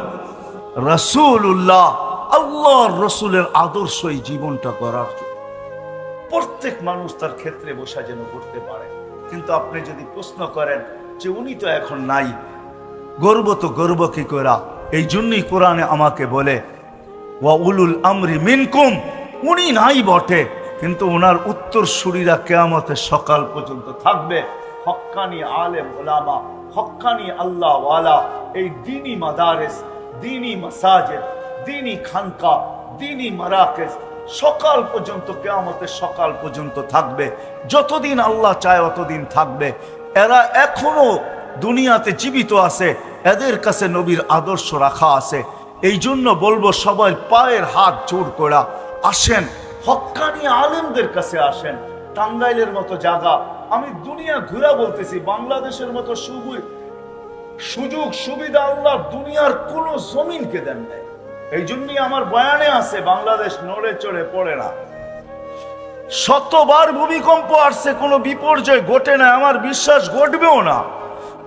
রাসূলুল্লাহ, আল্লাহর রসুলের আদর্শই জীবনটা গড়ার জন্য। প্রত্যেক মানুষ তার ক্ষেত্রে বসা যেন করতে পারে। কিন্তু আপনি যদি প্রশ্ন করেন যে উনি তো এখন নাই, গর্ব তো গর্ব কি করা? এই জন্যই কোরআনে আমাকে বলে ওয়া উলুল আমরি মিনকুম, উনি নাই বটে, কিন্তু ওনার উত্তরসূরিরা কিয়ামতের সকাল পর্যন্ত থাকবে। হক্কানি আলেম ওলামা, হক্কানি আল্লাহ ওয়ালা, এই দ্বীনি মাদারেস, দ্বীনি মাসাজিদ, দ্বীনি খানকা, দ্বীনি মারাকেজ সকাল পর্যন্ত, কিয়ামতের সকাল পর্যন্ত থাকবে। যতদিন আল্লাহ চায় অতদিন থাকবে। এরা এখনো দুনিয়াতে জীবিত আছে, এদের কাছে নবীর আদর্শ রাখা আছে। এই জন্য বলবো সবাই পায়ের হাত জোর করা আসেন, হক্কানি আলেমদের কাছে আসেন। টাঙ্গাইলের মতো জায়গা, আমি দুনিয়া ঘুরা বলতেছি, বাংলাদেশের মতো সুযোগ সুবিধা আল্লাহ দুনিয়ার কোন জমিনকে দেন নাই। এই জন্যই আমার বয়ানে আছে বাংলাদেশ নড়ে চড়ে পড়ে না। শতবার ভূমিকম্প আসছে, কোনো বিপর্যয় ঘটে না, আমার বিশ্বাস ঘটবেও না।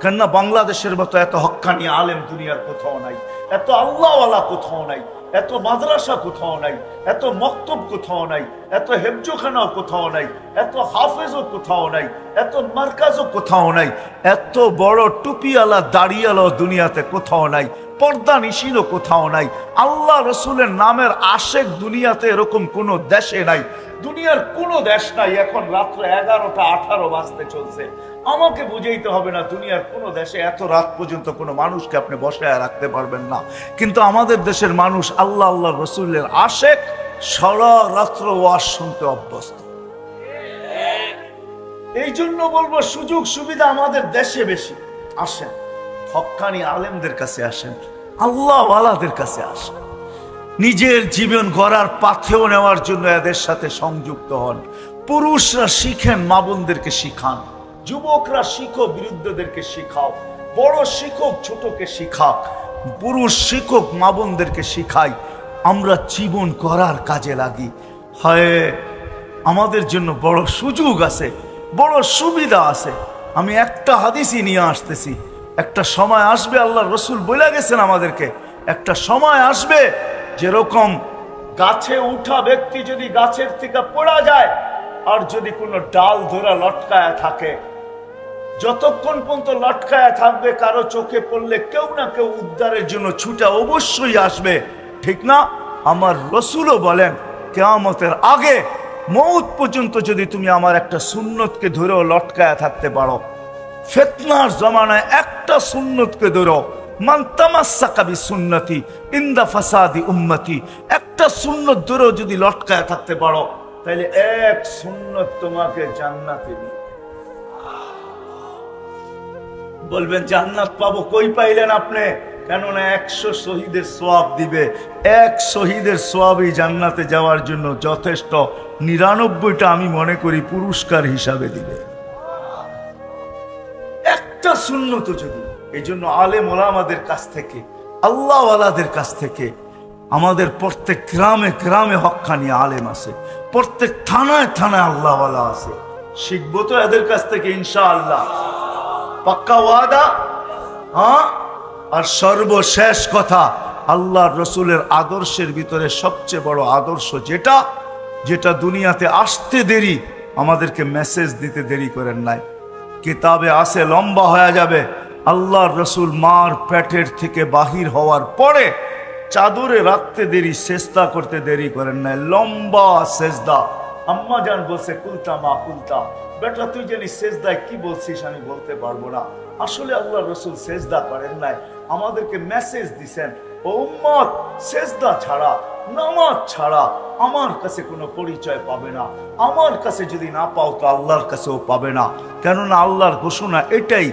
কেননা বাংলাদেশের মতো এত হক্কানি আলেম দুনিয়ার কোথাও নাই, এত আল্লাহওয়ালা কোথাও নাই, এত মাদ্রাসা কোথাও নাই, এত মক্তব কোথাও নাই, এত হেফজোখানাও কোথাও নাই, এত হাফেজও কোথাও নাই, এত মার্কাজও কোথাও নাই, এত বড় টুপিওয়ালা দাড়িওয়ালা দুনিয়াতে কোথাও নাই, পর্দা নিশিলও কোথাও নাই। আল্লাহ রসুলের নামের আশেক দুনিয়াতে এরকম কোনো দেশে নাই, দুনিয়ার কোনো দেশ নাই। এখন রাত্র 11টা 18 বাজতে চলছে, আমাকে বুঝাইতে হবে না দুনিয়ার কোনো দেশে এত রাত পর্যন্ত কোনো মানুষকে আপনি বসায় রাখতে পারবেন না। কিন্তু আমাদের দেশের মানুষ আল্লাহ আল্লাহ রসুলের আশেক, সারা রাত্র ওয়াজ শুনতে অভ্যস্ত। এই জন্য বলবো সুযোগ সুবিধা আমাদের দেশে বেশি। আসেন হক্কানি আলেমদের কাছে আসেন, আল্লাহ ওয়ালাদের কাছে আসেন, নিজের জীবন গড়ার পাথেও নেওয়ার জন্য এদের সাথে সংযুক্ত হন। পুরুষরা শিখেন, মা বোনদেরকে শিখান, যুবকরা শিখো, বিরুদ্ধদেরকে শিখাও, বড় শিক্ষক ছোটকে শিখাক, পুরুষ শিক্ষক মা বোনদেরকে শিখাই, আমরা জীবন করার কাজে লাগি। হয় আমাদের জন্য বড় সুযোগ আছে, বড় সুবিধা আছে। আমি একটা হাদিসই নিয়ে আসতেছি, একটা সময় আসবে, আল্লাহ রসুল বলে গেছেন আমাদেরকে, একটা সময় আসবে যেরকম গাছে উঠা ব্যক্তি যদি গাছের থেকে পড়া যায়, আর যদি কোনো ডাল ধরা লটকায়া থাকে, যতক্ষণ পর্যন্ত লটকায়া থাকবে কারো চোখে পড়লে কেউ না কেউ উদ্ধারের জন্য ছুটে অবশ্যই আসবে, ঠিক না? আমার রসুলও বলেন কিয়ামতের আগে মউত পর্যন্ত যদি তুমি আমার একটা সুন্নতকে ধরেও লটকায়া থাকতে পারো, ফিতনার জমানায় একটা সুন্নতকে ধরো, মান তামাসসাকা বিসুন্নতি ইনদা ফাসাদি উম্মতি, একটা সুন্নত ধরেও যদি লটকায় থাকতে পারো তাহলে এক সুন্নত তোমাকে জান্নাতে দিবে। বলবেন জান্নাত পাবো, কই পাইলেন আপনি? কেননা 100 শহীদের সওয়াব দিবে, এক শহীদের সওয়াবই জান্নাতে যাওয়ার জন্য যথেষ্ট, 99টা আমি মনে করি পুরস্কার হিসাবে দিবে, একটা সুন্নত যদি। এই জন্য আলেম ওলামাদের কাছ থেকে, আল্লাহওয়ালাদের কাছ থেকে, আমাদের প্রত্যেক গ্রামে গ্রামে হক্কানি আলেম আছে, প্রত্যেক থানায় থানায় আল্লাহওয়ালা আছে, শিখবো তো এদের কাছ থেকে ইনশাআল্লাহ, পাক্কা ওয়াদা। হ্যাঁ, আর সর্বশেষ কথা, আল্লাহর রসুলের আদর্শের ভিতরে সবচেয়ে বড় আদর্শ যেটা, যেটা দুনিয়াতে আসতে দেরি, আমাদেরকে মেসেজ দিতে দেরি করেন নাই, কিতাবে আছে, লম্বা হয়ে যাবে। আল্লাহর রসুল মার পেটের থেকে বাহির হওয়ার পরে চাদরে রাখতে দেরি, সেজদা করতে দেরি করেন নাই, লম্বা সেজদা। আম্মা জান বলছে কুলতা মা কুলতা, বেটা তুই জানি সেজদায় কি বলছিস আমি বলতে পারবো না। আসলে আল্লাহ রসুল সেজদা করেন নাই, আমাদেরকে মেসেজ দিছেন, ও উম্মত, সেজদা ছাড়া, নামাজ ছাড়া আমার কাছে কোনো পরিচয় পাবে না, আমার কাছে যদি না পাও তো আল্লাহর কাছেও পাবে না। কেননা আল্লাহর ঘোষণা এটাই,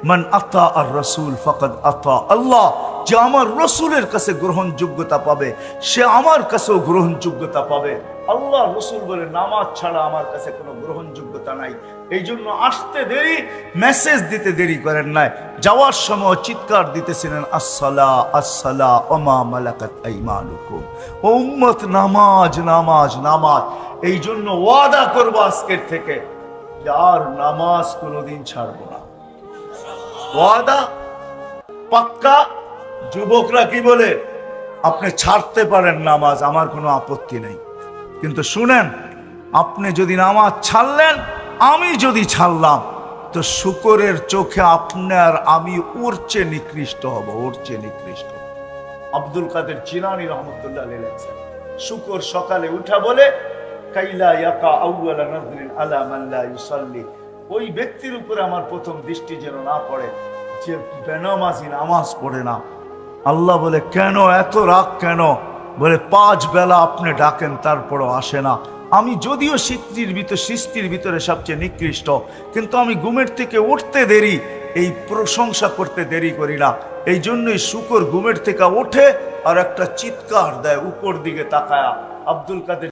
মান আতা আর রসুল ফাকাদ আতা আল্লাহ, যে আমার রসুলের কাছে গ্রহণযোগ্যতা পাবে সে আমার কাছেও গ্রহণযোগ্যতা পাবে। আল্লাহ রসুল বলে নামাজ ছাড়া আমার কাছে কোনো গ্রহণযোগ্যতা নাই। এই জন্য আসতে দেরি, মেসেজ দিতে দেরি করেন নাই, যাওয়ার সময় চিৎকার দিতেছিলেন আসসালা আসসালা ওমা মালাকাত আইমানুকুম, ও উম্মত নামাজ নামাজ নামাজ। এই জন্য ওয়াদা করব আজকের থেকে যে আর নামাজ কোনোদিন ছাড়বো না, ওয়াদা পাক্কা। যুবকরা কি বলে, আপনি ছাড়তে পারেন নামাজ, আমার কোনো আপত্তি নেই, কিন্তু শুনেন, আপনি যদি নামাজ ছাড়লেন, আমি যদি ছাড়লাম, তো শুকরের চোখে আপনার আমি ওর চেয়ে নিকৃষ্ট হব, ওর চেয়ে নিকৃষ্ট। আব্দুল কাদের জিলানী রহমতুল্লাহ আলাইহি লেখেন, শুকর সকালে উঠা বলে কাইলা ইয়াকা আউয়ালা নাযরিন আলা মান লা ইউসাল্লি, ওই ব্যক্তির উপরে আমার প্রথম দৃষ্টি যেন না পড়ে যে বেনামাজি, নামাজ পড়ে না। আল্লাহ বলে কেন এত রাগ কেন? বলে 5 বেলা আপনি ডাকেন তারপরও আসে না। আমি যদিও সৃষ্টির ভিতরে সবচেয়ে নিকৃষ্ট, কিন্তু আমি ঘুমের থেকে উঠতে দেরি, এই প্রশংসা করতে দেরি করি না। এই জন্যই শুকর ঘুমের থেকে ওঠে আর একটা চিৎকার দেয় উপর দিকে তাকায়া। আব্দুল কাদের